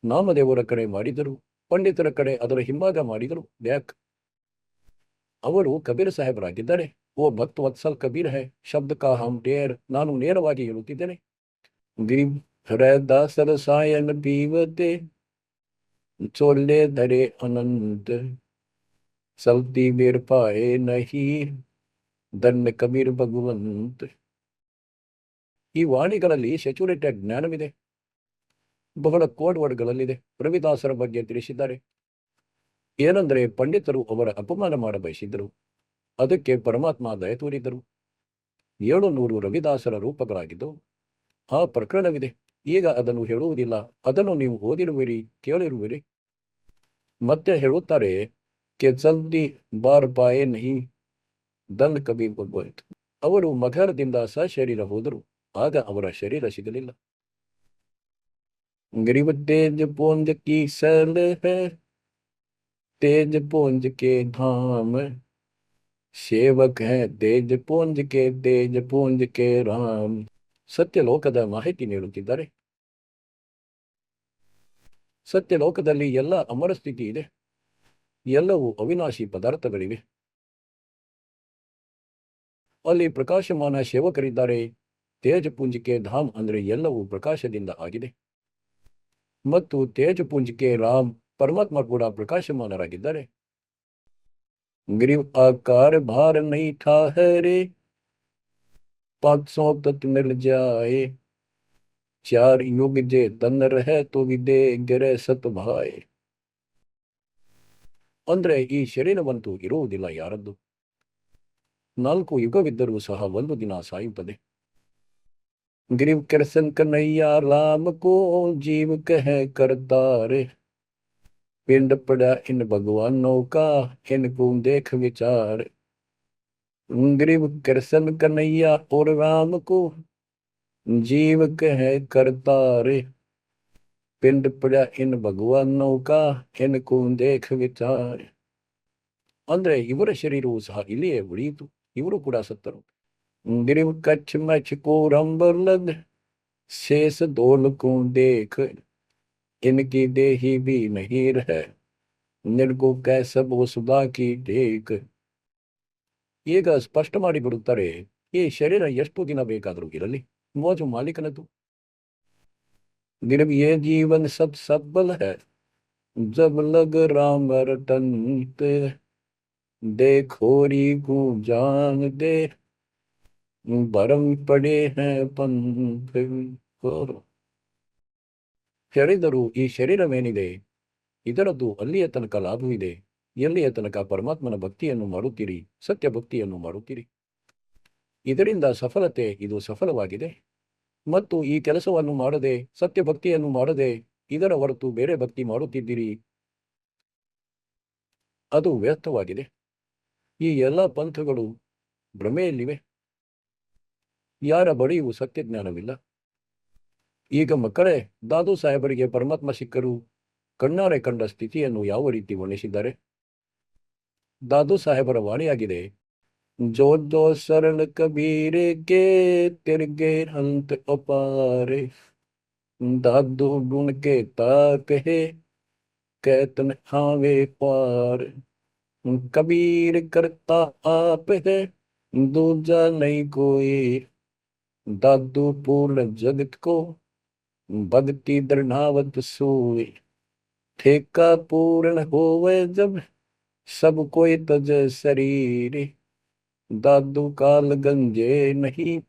Speaker 1: ನಾಮದೇವರ ಕಡೆ ಮಾಡಿದರು, ಪಂಡಿತರ ಕಡೆ ಅದರ ಹಿಂಭಾಗ ಮಾಡಿದರು, ಬ್ಯಾಕ್. ಅವರು ಕಬೀರ್ ಸಾಹೇಬರಾಗಿದ್ದಾರೆ. ಓ ಭಕ್ತ ವತ್ಸಲ್ ಕಬೀರ್ ಹೈ, ಶಬ್ದ ಕಾ ಹಮ್ ಢೇರ್, ನಾನು ನೇರವಾಗಿ ಹೇಳುತ್ತಿದ್ದೇನೆ. ಗರೀಬ್ ಹೃದಯದಾಸರ ಸಾಯನ ಪೀವತೆ, ಚೋಲೆ ಧರೆ ಅನಂತ, ಸಲ್ತಿ ಬೇರ್ ಪಾಯೆ ನಹಿ, ಧನ್ಯ ಕಬೀರ್ ಭಗವಂತ. ಈ ವಾಣಿಗಳಲ್ಲಿ ಸ್ಯಾಚುರೇಟೆಡ್ ಜ್ಞಾನವಿದೆ, ಬಹಳ ಕೋಡ್ ವರ್ಡ್ಗಳಲ್ಲಿದೆ. ರವಿದಾಸರ ಬಗ್ಗೆ ತಿಳಿಸಿದ್ದಾರೆ. ಏನೆಂದರೆ ಪಂಡಿತರು ಅವರ ಅಪಮಾನ ಮಾಡ ಬಯಸಿದ್ದರು, ಅದಕ್ಕೆ ಪರಮಾತ್ಮ ದಯ ತೋರಿದ್ದರು. 700 ರವಿದಾಸರ ರೂಪಗಳಾಗಿದ್ದವು. ಆ ಪ್ರಕರಣವಿದೆ. ಈಗ ಅದನ್ನು ಹೇಳುವುದಿಲ್ಲ, ಅದನ್ನು ನೀವು ಓದಿರುವಿರಿ, ಕೇಳಿರುವಿರಿ. ಮತ್ತೆ ಹೇಳುತ್ತಾರೆ, ಕೆ ಜಲ್ದಿ ಬಾರ್ ಪಾಯೆ ನಹಿ, ದನ್ ಕಬೀರ್ ಭಗವಂತ. ಅವರು ಮಗರದಿಂದ ಸಶರೀರ ಹೋದರು, ಆಗ ಅವರ ಶರೀರ ಸಿಗಲಿಲ್ಲ. ಗರೀಬ್ ತೇಜ್ ಪೋಂಜ ಕಿ ಸಲ್ ಹೈ, तेज पुंज के धाम, ಸೇವಕ ಹೇ ತೇಜ್ ಪುಂಜ ಕೆ ರಾಮ್. ಸತ್ಯಲೋಕದ ಮಾಹಿತಿ ನೀಡುತ್ತಿದ್ದಾರೆ. ಸತ್ಯಲೋಕದಲ್ಲಿ ಎಲ್ಲ ಅಮರ ಸ್ಥಿತಿ ಇದೆ. ಎಲ್ಲವೂ ಅವಿನಾಶಿ ಪದಾರ್ಥಗಳಿವೆ. ಅಲ್ಲಿ ಪ್ರಕಾಶಮಾನ ಸೇವಕರಿದ್ದಾರೆ. ತೇಜಪುಂಜಿಕೆ ಧಾಮ್ ಅಂದರೆ ಎಲ್ಲವೂ ಪ್ರಕಾಶದಿಂದ ಆಗಿದೆ. ಮತ್ತು ತೇಜಪುಂಜಿಕೆ ರಾಮ್ ಪರಮಾತ್ಮ ಕೂಡ ಪ್ರಕಾಶಮಾನರಾಗಿದ್ದಾರೆ. ಗ್ರೀವ್ ಆಕಾರ ಭಾರ ನೈ ಠಾಹರೆ 500 ತತ್ ಮಿಲ್ ಜಾಯೆ. 4 युग जे तन रहे तो विदे ಗೆರೆ ಸತ್ ಭಾಯ್. ಅಂದ್ರೆ ಈ ಶರೀರವಂತೂ ಇರುವುದಿಲ್ಲ ಯಾರದ್ದು. 4 ಯುಗವಿದ್ದರೂ ಸಹ ಒಂದು ದಿನ ಸಾಯುತ್ತದೆ. ग्रीव कृष्ण कन्हैया राम को जीव कह करतारे. पिंड पड़ा इन भगवानों का इनको देख विचार. ग्रीव कृष्ण कन्हैया और राम को जीव कह करतारे. पिंड पड़ा इन भगवानों का इनको देख विचार. ಅಂದ್ರೆ ಇವರ ಶರೀರವು ಸಹ ಇಲ್ಲಿಯೇ ಉಳಿಯಿತು, ಇವರು ಕೂಡ ಸತ್ತರು. ग्रीव कच्छ मछ को रंबर लग शेष दोल को देख. इनकी देही भी नहीं रहे निर्गो कैसब सुधा की टेक. ಈಗ ಸ್ಪಷ್ಟ ಮಾಡಿಬಿಡುತ್ತಾರೆ, ಈ ಶರೀರ ಎಷ್ಟು ದಿನ ಬೇಕಾದರೂ ಇರಲಿ, ಮೋಜು ಮಾಲೀಕನದು. गिरव ये जीवन सब सबल है जब लग राम रटंत. देखोरी को जान दे भरम पड़े हैं पंथ. ಹೇಳಿದರು, ಈ ಶರೀರವೇನಿದೆ ಇದರದ್ದು ಅಲ್ಲಿಯ ತನಕ ಲಾಭವಿದೆ ಎಲ್ಲಿಯ ತನಕ ಪರಮಾತ್ಮನ ಭಕ್ತಿಯನ್ನು ಮಾಡುತ್ತೀರಿ, ಸತ್ಯ ಭಕ್ತಿಯನ್ನು ಮಾಡುತ್ತೀರಿ. ಇದರಿಂದ ಸಫಲತೆ, ಇದು ಸಫಲವಾಗಿದೆ. ಮತ್ತು ಈ ಕೆಲಸವನ್ನು ಮಾಡದೆ, ಸತ್ಯ ಭಕ್ತಿಯನ್ನು ಮಾಡದೆ ಇದರ ಹೊರತು ಬೇರೆ ಭಕ್ತಿ ಮಾಡುತ್ತಿದ್ದೀರಿ, ಅದು ವ್ಯರ್ಥವಾಗಿದೆ. ಈ ಎಲ್ಲ ಪಂಥಗಳು ಭ್ರಮೆಯಲ್ಲಿವೆ. ಯಾರ ಬಳಿಯೂ ಸತ್ಯಜ್ಞಾನವಿಲ್ಲ. ಈಗ ಮಕ್ಕಳೇ, ದಾದು ಸಾಹೇಬರಿಗೆ ಪರಮಾತ್ಮ ಸಿಕ್ಕರು ಕಣ್ಣಾರೆ ಕಂಡ ಸ್ಥಿತಿಯನ್ನು ಯಾವ ರೀತಿ ವರ್ಣಿಸಿದ್ದಾರೆ. ದಾದು ಸಾಹೇಬರ ವಾಣಿಯಾಗಿದೆ, ಜೋ ಜೋ ಸರಳ ಕಬೀರೆ ಕೆ ತಿರ್ಗೆ ಹಂತ ಅಪಾರೆ. ದಾದು ಗುಣ ಕೆ ತಾಕಹೆ कैतन हावे पार. कबीर करता आप है दूजा नहीं कोई. दादू पूर्ण जगत को भक्ति दृढ़ावत सोए. ठेका पूर्ण होवे जब सब कोई तज शरीर. दादू काल गंजे नहीं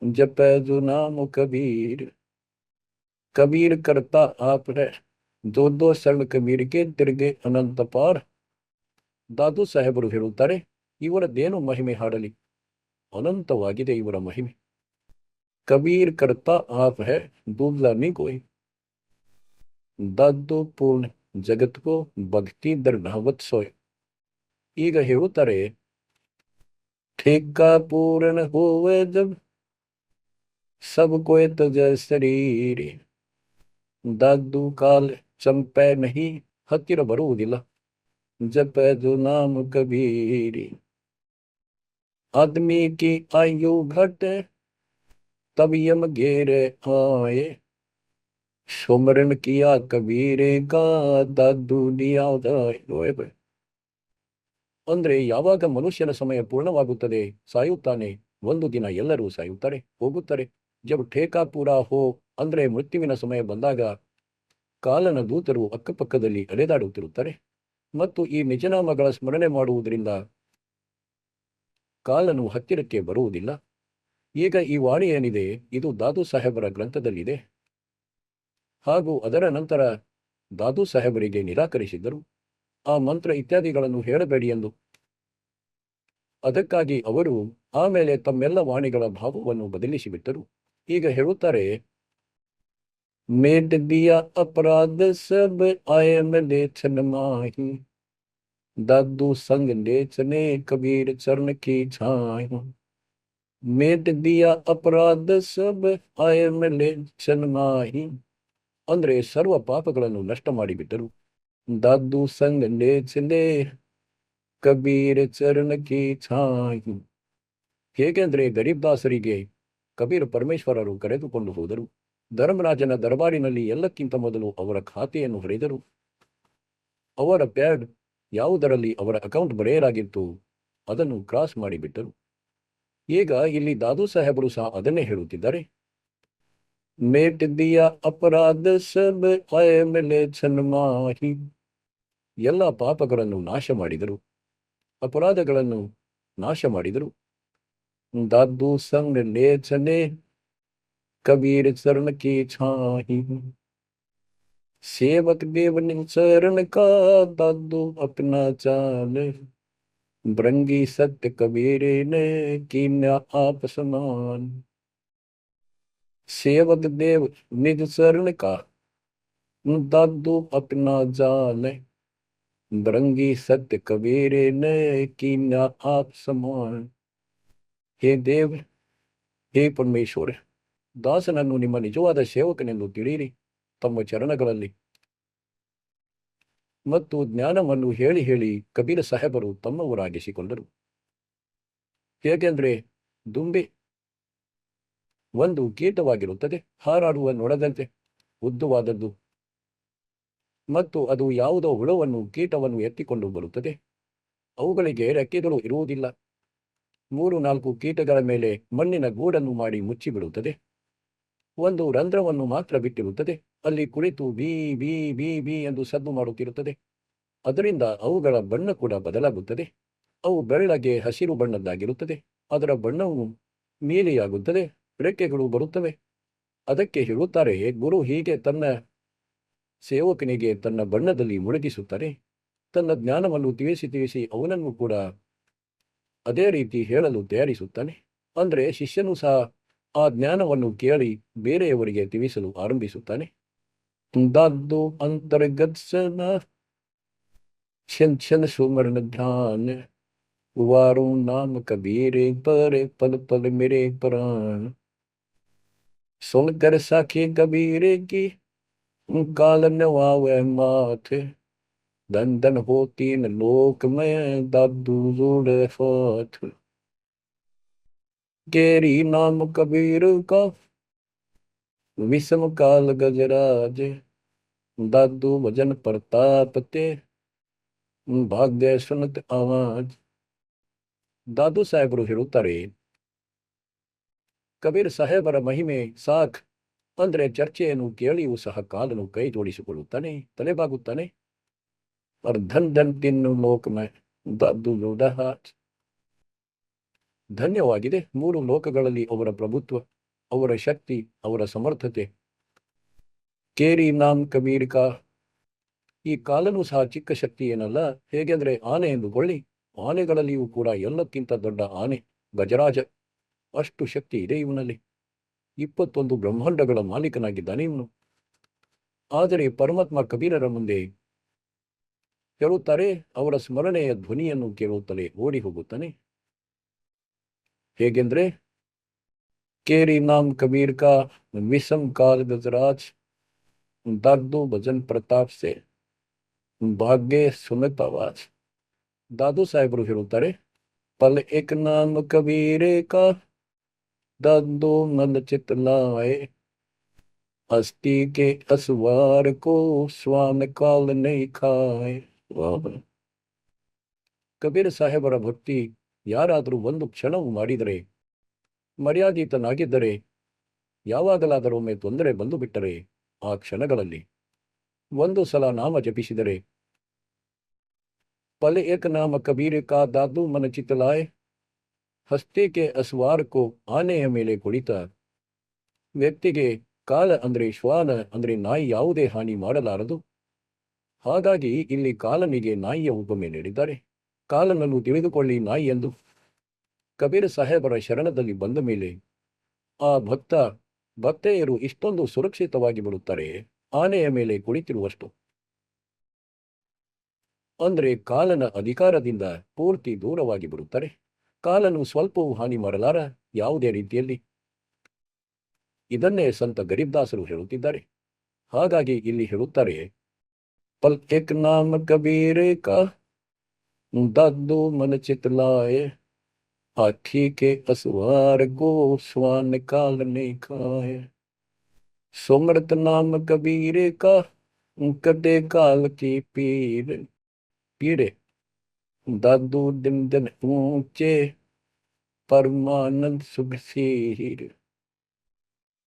Speaker 1: जपै जो नाम कबीर. कबीर करता आप है ದೋ ಸರಳ ಕಬೀರಿಗೆ ತಿರುಗೆ ಅನಂತ ಪಾರ್. ದಾದು ಸಾಹೇಬರು ಹೇಳುತ್ತಾರೆ, ಇವರದ್ದೇನು ಮಹಿಮೆ ಹಾಡಲಿ, ಅನಂತವಾಗಿದೆ ಇವರ ಮಹಿಮೆ. ಕಬೀರ್ ಕರ್ತಾ ಆಪ್ ಹೈ ದೂಜ್ಲಾ ನೀ ಕೋಯಿ. ದಾದು ಪೂರ್ಣ ಜಗತ್ಕೋ ಭಕ್ತಿ ದರ್ಢಾವತ್ ಸೋಯ್. ಈಗ ಹೇಳುತ್ತಾರೆ, ठेका पूर्ण होवे जब सब कोई तज शरीर. ದಾದು ಕಾಲ್ ಚಂಪೆ ನಹಿ, ಹತ್ತಿರ ಬರುವುದಿಲ್ಲ. ಜಪ ಜೋ ನಾಮ ಕಬೀರಿ. ಆದಮಿ ಕಿ ಆಯು ಘಟ್ ತಬ್ ಯಮ ಘೇರೆ ಆಯೆ. ಸುಮರನ್ ಕಿಯಾ ಕಬೀರೆ ಕಾ ದಾದು ನಿಯಾದಾಯ್. ಅಂದ್ರೆ ಯಾವಾಗ ಮನುಷ್ಯನ ಸಮಯ ಪೂರ್ಣವಾಗುತ್ತದೆ, ಸಾಯುತ್ತಾನೆ, ಒಂದು ದಿನ ಎಲ್ಲರೂ ಸಾಯುತ್ತಾರೆ, ಹೋಗುತ್ತಾರೆ. ಜಬ್ ಠೇಕಾ ಪೂರಾ ಹೋ ಅಂದ್ರೆ ಮೃತ್ಯುವಿನ ಸಮಯ ಬಂದಾಗ ಕಾಲನ ದೂತರು ಅಕ್ಕಪಕ್ಕದಲ್ಲಿ ಅಲೆದಾಡುತ್ತಿರುತ್ತಾರೆ. ಮತ್ತು ಈ ನಿಜನಾಮಗಳ ಸ್ಮರಣೆ ಮಾಡುವುದರಿಂದ ಕಾಲನು ಹತ್ತಿರಕ್ಕೆ ಬರುವುದಿಲ್ಲ. ಈಗ ಈ ವಾಣಿ ಏನಿದೆ, ಇದು ದಾದು ಸಾಹೇಬರ ಗ್ರಂಥದಲ್ಲಿದೆ. ಹಾಗೂ ಅದರ ನಂತರ ದಾದು ಸಾಹೇಬರಿಗೆ ನಿರಾಕರಿಸಿದ್ದರು, ಆ ಮಂತ್ರ ಇತ್ಯಾದಿಗಳನ್ನು ಹೇಳಬೇಡಿ ಎಂದು. ಅದಕ್ಕಾಗಿ ಅವರು ಆಮೇಲೆ ತಮ್ಮೆಲ್ಲ ವಾಣಿಗಳ ಭಾವವನ್ನು ಬದಲಿಸಿಬಿಟ್ಟರು. ಈಗ ಹೇಳುತ್ತಾರೆ, ಮೇಡ್ ದಿಯಾ ಅಪರಾಧ ಸಬ್ ಆಯ ಮೇಲೆ ಚನ್ಮಾಹಿ. ದಾದು ಸಂಗ್ ನೇಚನೆ ಕಬೀರ್ ಚರಣ ಕಿ ಛಾಯ್. ಮೇಡ್ ದಿಯಾ ಅಪರಾಧ ಸಬ್ ಆಯ ಮೇಲೆ ಚನ್ಮಾಹಿ. ಅಂದ್ರೆ ಸರ್ವ ಪಾಪಗಳನ್ನು ನಷ್ಟ ಮಾಡಿಬಿಟ್ಟರು. ದಾದು ಸಂಗ್ ನೇಚನೆ ಕಬೀರ್ ಚರಣ ಕಿ ಛಾಯಿ. ಹೇಗೆಂದ್ರೆ ಗರೀಬ್ ದಾಸರಿಗೆ ಕಬೀರ್ ಪರಮೇಶ್ವರರು ಕರೆದುಕೊಂಡು ಹೋದರು. ಧರ್ಮರಾಜನ ದರ್ಬಾರಿನಲ್ಲಿ ಎಲ್ಲಕ್ಕಿಂತ ಮೊದಲು ಅವರ ಖಾತೆಯನ್ನು ಹೊಡೆದರು. ಅವರ ಪ್ಯಾಡ್ ಯಾವುದರಲ್ಲಿ ಅವರ ಅಕೌಂಟ್ ಬರೆಯಲಾಗಿತ್ತು ಅದನ್ನು ಕ್ರಾಸ್ ಮಾಡಿಬಿಟ್ಟರು. ಈಗ ಇಲ್ಲಿ ದಾದು ಸಾಹೇಬರು ಸಹ ಅದನ್ನೇ ಹೇಳುತ್ತಿದ್ದಾರೆ. ಮೇಟ್ ದಿಯಾ ಅಪರಾಧ ಸಬ್ ಮೇಲೆ ಛನ್ಮಾಹಿ. ಎಲ್ಲ ಪಾಪಗಳನ್ನು ನಾಶ ಮಾಡಿದರು, ಅಪರಾಧಗಳನ್ನು ನಾಶ ಮಾಡಿದರು. ದಾದು ಸಂಗ್ ಲೇ ಚನೆ ಕಬೀರ್ ಚರಣ ಕಿ ಛಾಯಿ. सेवक देवन शरण का दादू अपना चाल. भृंगी सत्य कबीरे ने कीन्या आप समान. सेवक देव निज शरण का दादू अपना जाल. भृंगी सत्य कबीरे ने कीन्या आप समान. हे ದೇವ್, ಹೇ ಪರಮೇಶ್ವರ, ದಾಸನನ್ನು ನಿಮ್ಮ ನಿಜವಾದ ಸೇವಕನೆಂದು ತಿಳಿಯಿರಿ. ತಮ್ಮ ಚರಣಗಳಲ್ಲಿ ಮತ್ತು ಜ್ಞಾನವನ್ನು ಹೇಳಿ ಹೇಳಿ ಕಬೀರ ಸಾಹೇಬರು ತಮ್ಮವರಾಗಿಸಿಕೊಂಡರು. ಹೇಗೆಂದ್ರೆ ದುಂಬಿ ಒಂದು ಕೀಟವಾಗಿರುತ್ತದೆ, ಹಾರಾಡುವ ನೊಣದಂತೆ ಉದ್ದವಾದದ್ದು, ಮತ್ತು ಅದು ಯಾವುದೋ ಹುಳವನ್ನು ಕೀಟವನ್ನು ಎತ್ತಿಕೊಂಡು ಬರುತ್ತದೆ. ಅವುಗಳಿಗೆ ರೆಕ್ಕೆಗಳು ಇರುವುದಿಲ್ಲ. 3-4 ಕೀಟಗಳ ಮೇಲೆ ಮಣ್ಣಿನ ಗೂಡನ್ನು ಮಾಡಿ ಮುಚ್ಚಿಬಿಡುತ್ತದೆ. ಒಂದು ರಂಧ್ರವನ್ನು ಮಾತ್ರ ಬಿಟ್ಟಿರುತ್ತದೆ. ಅಲ್ಲಿ ಕುಳಿತು ಬೀ ಬೀ ಬೀ ಬೀ ಎಂದು ಸದ್ದು ಮಾಡುತ್ತಿರುತ್ತದೆ. ಅದರಿಂದ ಅವುಗಳ ಬಣ್ಣ ಕೂಡ ಬದಲಾಗುತ್ತದೆ. ಅವು ಬೆಳ್ಳಗೆ ಹಸಿರು ಬಣ್ಣದ್ದಾಗಿರುತ್ತದೆ. ಅದರ ಬಣ್ಣವು ನೀಲಿಯಾಗುತ್ತದೆ. ರೆಕ್ಕೆಗಳು ಬರುತ್ತವೆ. ಅದಕ್ಕೆ ಹೇಳುತ್ತಾರೆ, ಗುರು ಹೀಗೆ ತನ್ನ ಸೇವಕನಿಗೆ ತನ್ನ ಬಣ್ಣದಲ್ಲಿ ಮುಳುಗಿಸುತ್ತಾರೆ. ತನ್ನ ಜ್ಞಾನವನ್ನು ತಿಳಿಸಿ ಅವನನ್ನು ಕೂಡ ಅದೇ ರೀತಿ ಹೇಳಲು ತಯಾರಿಸುತ್ತಾನೆ. ಅಂದರೆ ಶಿಷ್ಯನು ಸಹ ಆ ಜ್ಞಾನವನ್ನು ಕೇಳಿ ಬೇರೆಯವರಿಗೆ ತಿಳಿಸಲು ಆರಂಭಿಸುತ್ತಾನೆ. ದಾದ್ದು ಅಂತರ್ಗತ್ಸನ ಕ್ಷಣ ಸುಮರಣ ಧ್ಯಾನ ವಾರು ನಾಮ ಕಬೀರೆ ಪರೆ ಪಲ ಪಲ ಮೇರೆ ಪ್ರಾಣ. सुनकर साखी कबीरे की काल नवावे माथे. धन धन हो तीन लोक में दादू जोड़े हाथ. केरी नाम कबीर का विषम काल गजराज. दादू भजन प्रताप ते ಭಾಗ್ಯ ಸುನತ್ ಆವಾಜ್. ದಾದು ಸಾಹೇಬರು ಹೇಳುತ್ತಾರೆ, ಕಬೀರ್ ಸಾಹೇಬರ ಮಹಿಮೆ ಸಾಕ್ ಅಂದ್ರೆ ಚರ್ಚೆಯನ್ನು ಕೇಳಿಯೂ ಸಹ ಕಾಲನು ಕೈ ಜೋಡಿಸಿಕೊಳ್ಳುತ್ತಾನೆ, ತಲೆಬಾಗುತ್ತಾನೆ. ಧನ್ ಧನ್ ತಿನ್ನು ಲೋಕಮಯ ದಾದು ಲೋಡ ಹಾತ್. ಧನ್ಯವಾಗಿದೆ 3 ಲೋಕಗಳಲ್ಲಿ ಅವರ ಪ್ರಭುತ್ವ, ಅವರ ಶಕ್ತಿ, ಅವರ ಸಮರ್ಥತೆ. ಕೇರಿ ನಾಮ್ ಕಬೀರ್ ಕಾ. ಈ ಕಾಲನು ಸಹ ಚಿಕ್ಕ ಶಕ್ತಿ ಏನಲ್ಲ. ಹೇಗೆಂದ್ರೆ ಆನೆ ಎಂದುಕೊಳ್ಳಿ, ಆನೆಗಳಲ್ಲಿಯೂ ಕೂಡ ಎಲ್ಲಕ್ಕಿಂತ ದೊಡ್ಡ ಆನೆ ಗಜರಾಜ. ಅಷ್ಟು ಶಕ್ತಿ ಇದೆ ಇವನಲ್ಲಿ. 21 ಬ್ರಹ್ಮಾಂಡಗಳ ಮಾಲೀಕನಾಗಿದ್ದಾನೆ ಇವನು. ಆದರೆ ಪರಮಾತ್ಮ ಕಬೀರರ ಮುಂದೆ ಹೇಳುತ್ತಾರೆ, ಅವರ ಸ್ಮರಣೆಯ ಧ್ವನಿಯನ್ನು ಕೇಳುತ್ತಲೇ ಓಡಿ ಹೋಗುತ್ತಾನೆ. ಹೇಗೆಂದ್ರೆ ಕೇರಿ ನಾಮ್ ಕಬೀರ್ ಕಾ ವಿಷಮ್ ಕಾಲ್ ಗಜರಾಜ್. ದಾದು ಭಜನ್ ಪ್ರತಾಪ್ ಸೆ ಭಾಗ್ಯ ಸುನತ್ ಆವಾಜ್. ದಾದು ಸಾಹೇಬರು ಹೇಳುತ್ತಾರೆ, ಪಲ್ ಏಕ್ ನಾಮ್ ಕಬೀರೆ ಕಾ दादू मन चित लाए. हस्ती के असवार को स्वान काल नहीं खाए. ಕಬೀರ್ ಸಾಹೇಬರ ಭಕ್ತಿ ಯಾರಾದರೂ ಒಂದು ಕ್ಷಣವು ಮಾಡಿದರೆ, ಮರ್ಯಾದಿತನಾಗಿದ್ದರೆ, ಯಾವಾಗಲಾದರೊಮ್ಮೆ ತೊಂದರೆ ಬಂದು ಬಿಟ್ಟರೆ, ಆ ಕ್ಷಣಗಳಲ್ಲಿ ಒಂದು ಸಲ ನಾಮ ಜಪಿಸಿದರೆ, ಪಲ್ ಏಕ ನಾಮ ಕಬೀರ್ ಕಾ ದಾದು ಮನ ಚಿತ್ತಲಾಯ್. ಹಸ್ತಿಕೆ ಅಸ್ವಾರಕ್ಕೂ ಆನೆಯ ಮೇಲೆ ಕುಳಿತ ವ್ಯಕ್ತಿಗೆ ಕಾಲ ಅಂದ್ರೆ ಶ್ವಾನ ಅಂದ್ರೆ ನಾಯಿ ಯಾವುದೇ ಹಾನಿ ಮಾಡಲಾರದು. ಹಾಗಾಗಿ ಇಲ್ಲಿ ಕಾಲನಿಗೆ ನಾಯಿಯ ಉಪಮೆ ನೀಡಿದ್ದಾರೆ. ಕಾಲನನ್ನು ತಿಳಿದುಕೊಳ್ಳಿ ನಾಯಿ ಎಂದು. ಕಬೀರ್ ಸಾಹೇಬರ ಶರಣದಲ್ಲಿ ಬಂದ ಮೇಲೆ ಆ ಭಕ್ತೆಯರು ಇಷ್ಟೊಂದು ಸುರಕ್ಷಿತವಾಗಿ ಬಿಡುತ್ತಾರೆ, ಆನೆಯ ಮೇಲೆ ಕುಳಿತಿರುವಷ್ಟು. ಅಂದ್ರೆ ಕಾಲನ ಅಧಿಕಾರದಿಂದ ಪೂರ್ತಿ ದೂರವಾಗಿ ಬಿಡುತ್ತಾರೆ. ಕಾಲನು ಸ್ವಲ್ಪವೂ ಹಾನಿ ಮಾಡಲಾರ ಯಾವುದೇ ರೀತಿಯಲ್ಲಿ. ಇದನ್ನೇ ಸಂತ ಗರೀಬ್ದಾಸರು ಹೇಳುತ್ತಿದ್ದಾರೆ. ಹಾಗಾಗಿ ಇಲ್ಲಿ ಹೇಳುತ್ತಾರೆ, ಪಲ್ ಏಕ್ ನಾಮ ಕಬೀರೆ ಕಾ दादू मन चितलाए, हाथी के असवार को, स्वान काल नहीं खाए। सुमरत नाम कबीर का, कदे काल की पीर पीरे। दादू दिन दिन ऊंचे, परमानंद सुखसीर।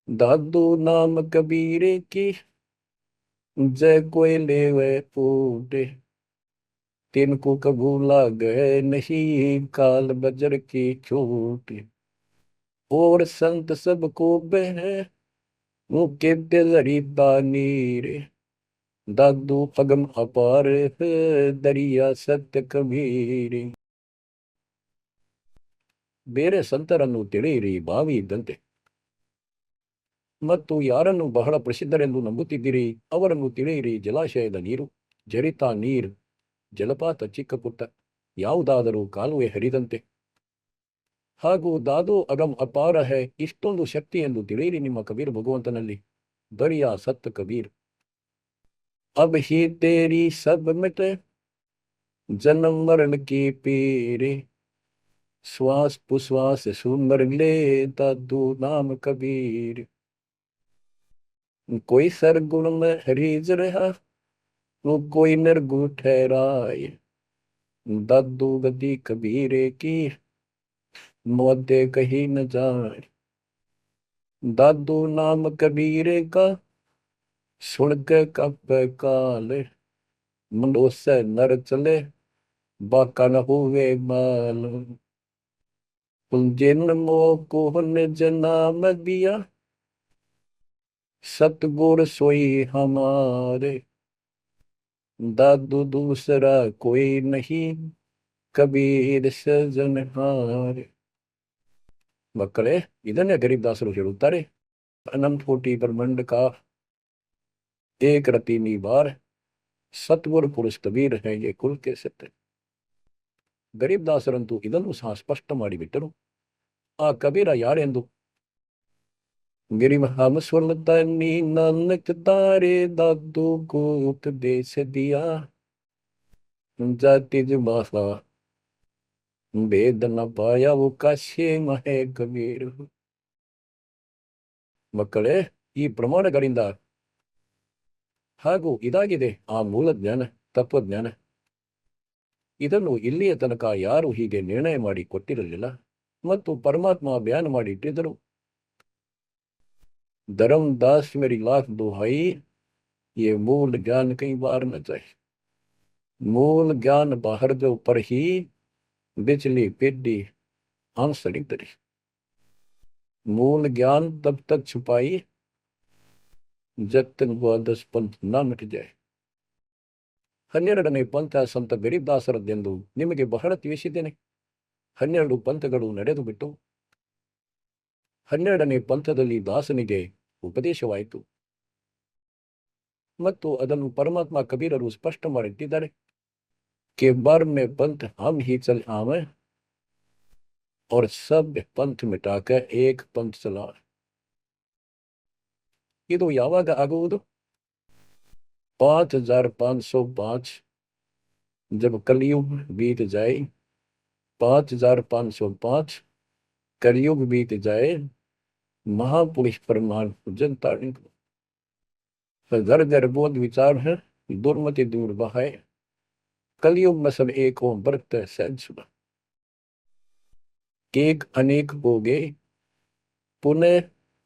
Speaker 1: दादू नाम कबीर की, जय कोई लेवे पूरे। तिनको कबूला गए नहीं, काल बजर की चोट। और संत सब को बह, वो के दिलरी तानीर। दादू अगम अपार है, दरिया सत्य कबीर। ಬೇರೆ ಸಂತರನ್ನು ತಿಳಿಯಿರಿ ಬಾವಿಯಿದ್ದಂತೆ. ಮತ್ತು ಯಾರನ್ನು ಬಹಳ ಪ್ರಸಿದ್ಧರೆಂದು ನಂಬುತ್ತಿದ್ದೀರಿ ಅವರನ್ನು ತಿಳಿಯಿರಿ ಜಲಾಶಯದ ನೀರು, ಜರಿತಾ ನೀರು, ಜಲಪಾತ ಚಿಕ್ಕ ಪುಟ್ಟ ಯಾವುದಾದರೂ ಕಾಲುವೆ ಹರಿದಂತೆ. ಹಾಗೂ ದಾದು ಅಗಮ್ ಅಪಾರ ಹೈ, ಇಷ್ಟೊಂದು ಶಕ್ತಿ ಎಂದು ತಿಳಿಯಿರಿ ನಿಮ್ಮ ಕಬೀರ್ ಭಗವಂತನಲ್ಲಿ. ದರಿಯಾ ಸತ್ ಕಬೀರ್. ಅಬ್ ಹಿ ತೇರಿ ಸಬ್ ಮಿಟೆ, ಜನ್ಮ ಮರಣ ಕಿ ಪೀರೆ। श्वास पुश्वास सुमर ले, दादू नाम कबीर। कोई सरगुण में हरीज रहा, वो कोई निर्गुण ठहराए। दादू गदी कबीरे की, मौते कहीं न जाए। दादू नाम कबीरे का, सुन के कप काल। मनुष्य नर चले, बाका न हुए माल। जिन मोह को निज नाम दिया, सतगुर सोई हमारे। दादू दूसरा कोई नहीं, ಕಬೀರ್ ಸಜನಹಾರ್. ಮಕ್ಕಳೇ, ಇದನ್ನೇ ಗರೀಬ್ದಾಸರು ಹೇಳುತ್ತಾರೆ. ಅನಂತ ಕೋಟಿ ಬ್ರಹ್ಮಾಂಡ ಕಾ ಏಕ ರತಿ ನಿವಾರ್, ಸತ್ವರ್ ಪುರುಷ ಕಬೀರ್ ಹೈ ಯೇ ಕುಲ್ ಕೆ ಸತ್ಯ. ಗರೀಬ್ದಾಸರಂತೂ ಇದನ್ನು ಸಹ ಸ್ಪಷ್ಟ ಮಾಡಿಬಿಟ್ಟರು. ಆ ಕಬೀರ ಯಾರೆಂದು. गिरिम हम सुनतनी नानक तारे, दादू को उपदेश दिया। जाति जुबासा भेद न पाया, वो काशे महे कबीर। ಮಕ್ಕಳೇ, ಈ ಪ್ರಮಾಣಗಳಿಂದ ಹಾಗೂ ಇದಾಗಿದೆ ಆ ಮೂಲ ಜ್ಞಾನ, ತತ್ವಜ್ಞಾನ. ಇದನ್ನು ಇಲ್ಲಿಯ ತನಕ ಯಾರು ಹೀಗೆ ನಿರ್ಣಯ ಮಾಡಿ ಕೊಟ್ಟಿರಲಿಲ್ಲ ಮತ್ತು ಪರಮಾತ್ಮ ಬ್ಯಾನ್ ಮಾಡಿ ಇಟ್ಟಿದ್ದರು. धर्मदास मेरी लाख दुहाई, ये मूल ज्ञान कई बार न जाए। मूल ज्ञान बाहर जो पर ही, बिचली पेडी आंसड़ी तरी। मूल ज्ञान तब तक छुपाई, जब तक वह 10 पंथ न मिट जाए. 12ನೇ ಪಂಥ ಸಂತ ಗರೀಬ್ದಾಸರದ್ದೆಂದು ನಿಮಗೆ ಬಹಳ ತಿಳಿಸಿದ್ದೇನೆ. 12 ಪಂಥಗಳು ನಡೆದು ಬಿಟ್ಟು 12ನೇ ಪಂಥದಲ್ಲಿ ದಾಸನಿಗೆ ಉಪದೇಶವಾಯಿತು ಮತ್ತು ಅದನ್ನು ಪರಮಾತ್ಮ ಕಬೀರರು ಸ್ಪಷ್ಟ ಮಾಡಿಟ್ಟಿದ್ದಾರೆ. के बार में पंथ हम ही चल आवे, और सब पंथ मिटाकर एक पंथ चला. ಇದು ಯಾವಾಗ ಆಗುವುದು? 5505 जब कलयुग बीत जाए. 5505 कलयुग बीत जाए, महापुरुष परमार जनता घर घर बोध विचार है, दुर्मति दूर बहाए. कलयुग में सब एक हो बरत सहज सुना. केक अनेक हो गए, पुनः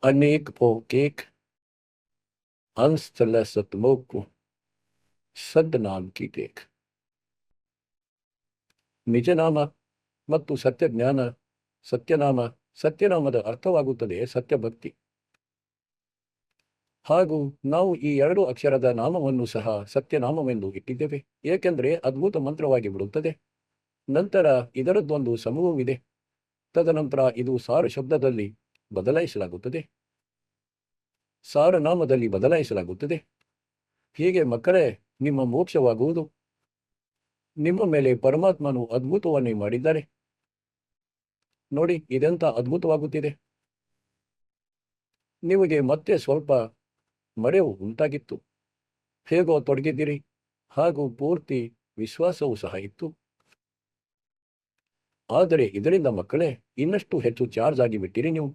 Speaker 1: अनेक हो केक. अंश चले सतलोक को, सद नाम की देख. ನಿಜ ನಾಮ ಮತ್ತು ಸತ್ಯ ಜ್ಞಾನ, ಸತ್ಯನಾಮ. ಸತ್ಯನಾಮದ ಅರ್ಥವಾಗುತ್ತದೆ ಸತ್ಯ ಭಕ್ತಿ. ಹಾಗೂ ನಾವು ಈ 2 ಅಕ್ಷರದ ನಾಮವನ್ನು ಸಹ ಸತ್ಯನಾಮವೆಂದು ಇಟ್ಟಿದ್ದೇವೆ, ಏಕೆಂದರೆ ಅದ್ಭುತ ಮಂತ್ರವಾಗಿ ಬಿಡುತ್ತದೆ. ನಂತರ ಇದರದ್ದೊಂದು ಸಮೂಹವಿದೆ. ತದನಂತರ ಇದು ಸಾರ ಶಬ್ದದಲ್ಲಿ ಬದಲಾಯಿಸಲಾಗುತ್ತದೆ, ಸಾರನಾಮದಲ್ಲಿ ಬದಲಾಯಿಸಲಾಗುತ್ತದೆ. ಹೀಗೆ ಮಕ್ಕಳೇ, ನಿಮ್ಮ ಮೋಕ್ಷವಾಗುವುದು. ನಿಮ್ಮ ಮೇಲೆ ಪರಮಾತ್ಮನು ಅದ್ಭುತವನ್ನೇ ಮಾಡಿದ್ದಾರೆ. ನೋಡಿ, ಇದೆಂತ ಅದ್ಭುತವಾಗುತ್ತಿದೆ. ನಿಮಗೆ ಮತ್ತೆ ಸ್ವಲ್ಪ ಮರೆವು ಉಂಟಾಗಿತ್ತು, ಹೇಗೋ ತೊಡಗಿದ್ದೀರಿ, ಹಾಗೂ ಪೂರ್ತಿ ವಿಶ್ವಾಸವೂ ಸಹ ಇತ್ತು. ಆದರೆ ಇದರಿಂದ ಮಕ್ಕಳೇ ಇನ್ನಷ್ಟು ಹೆಚ್ಚು ಚಾರ್ಜ್ ಆಗಿ ಬಿಟ್ಟಿರಿ ನೀವು.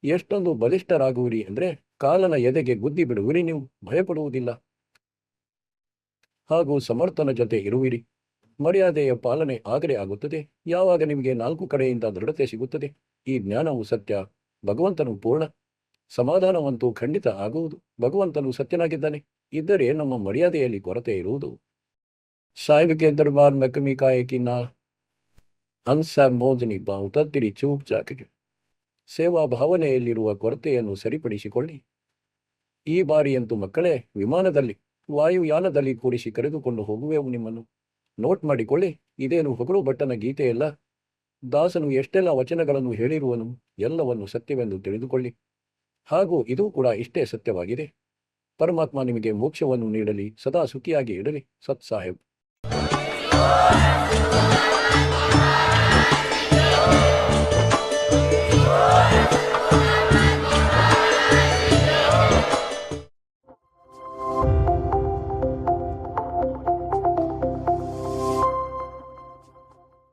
Speaker 1: ಎಷ್ಟೊಂದು ಬಲಿಷ್ಠರಾಗುವಿರಿ ಅಂದ್ರೆ ಕಾಲನ ಎದೆಗೆ ಗುದ್ದಿ ಬಿಡುವಿರಿ ನೀವು, ಭಯಪಡುವುದಿಲ್ಲ. ಹಾಗೂ ಸಮರ್ಥನ ಜೊತೆ ಇರುವಿರಿ. ಮರ್ಯಾದೆಯ ಪಾಲನೆ ಆಗಲೇ ಆಗುತ್ತದೆ ಯಾವಾಗ ನಿಮಗೆ 4 ಕಡೆಯಿಂದ ದೃಢತೆ ಸಿಗುತ್ತದೆ. ಈ ಜ್ಞಾನವು ಸತ್ಯ, ಭಗವಂತನು ಪೂರ್ಣ. ಸಮಾಧಾನವಂತೂ ಖಂಡಿತ ಆಗುವುದು. ಭಗವಂತನು ಸತ್ಯನಾಗಿದ್ದಾನೆ. ಇದ್ದರೆ ನಮ್ಮ ಮರ್ಯಾದೆಯಲ್ಲಿ ಕೊರತೆ ಇರುವುದು. साहिब के दरबार में कमी का एक ही ना ಹಂಸ ಮೋಜನಿ ಬಾವುತತ್ತಿರಿ ಚೂಪ್ ಜಾಕಿಗೆ. ಸೇವಾ ಭಾವನೆಯಲ್ಲಿರುವ ಕೊರತೆಯನ್ನು ಸರಿಪಡಿಸಿಕೊಳ್ಳಿ. ಈ ಬಾರಿಯಂತೂ ಮಕ್ಕಳೇ ವಿಮಾನದಲ್ಲಿ, ವಾಯುಯಾನದಲ್ಲಿ ಕೂರಿಸಿ ಕರೆದುಕೊಂಡು ಹೋಗುವೆವು ನಿಮ್ಮನ್ನು. ನೋಟ್ ಮಾಡಿಕೊಳ್ಳಿ, ಇದೇನು ಹೊಗಳು ಭಟ್ಟನ ಗೀತೆಯಲ್ಲ. ದಾಸನು ಎಷ್ಟೆಲ್ಲ ವಚನಗಳನ್ನು ಹೇಳಿರುವನು, ಎಲ್ಲವನ್ನು ಸತ್ಯವೆಂದು ತಿಳಿದುಕೊಳ್ಳಿ. ಹಾಗೂ ಇದು ಕೂಡ ಇಷ್ಟೇ ಸತ್ಯವಾಗಿದೆ. ಪರಮಾತ್ಮ ನಿಮಗೆ ಮೋಕ್ಷವನ್ನು ನೀಡಲಿ, ಸದಾ ಸುಖಿಯಾಗಿ ಇಡಲಿ. ಸತ್ ಸಾಹೇಬ್.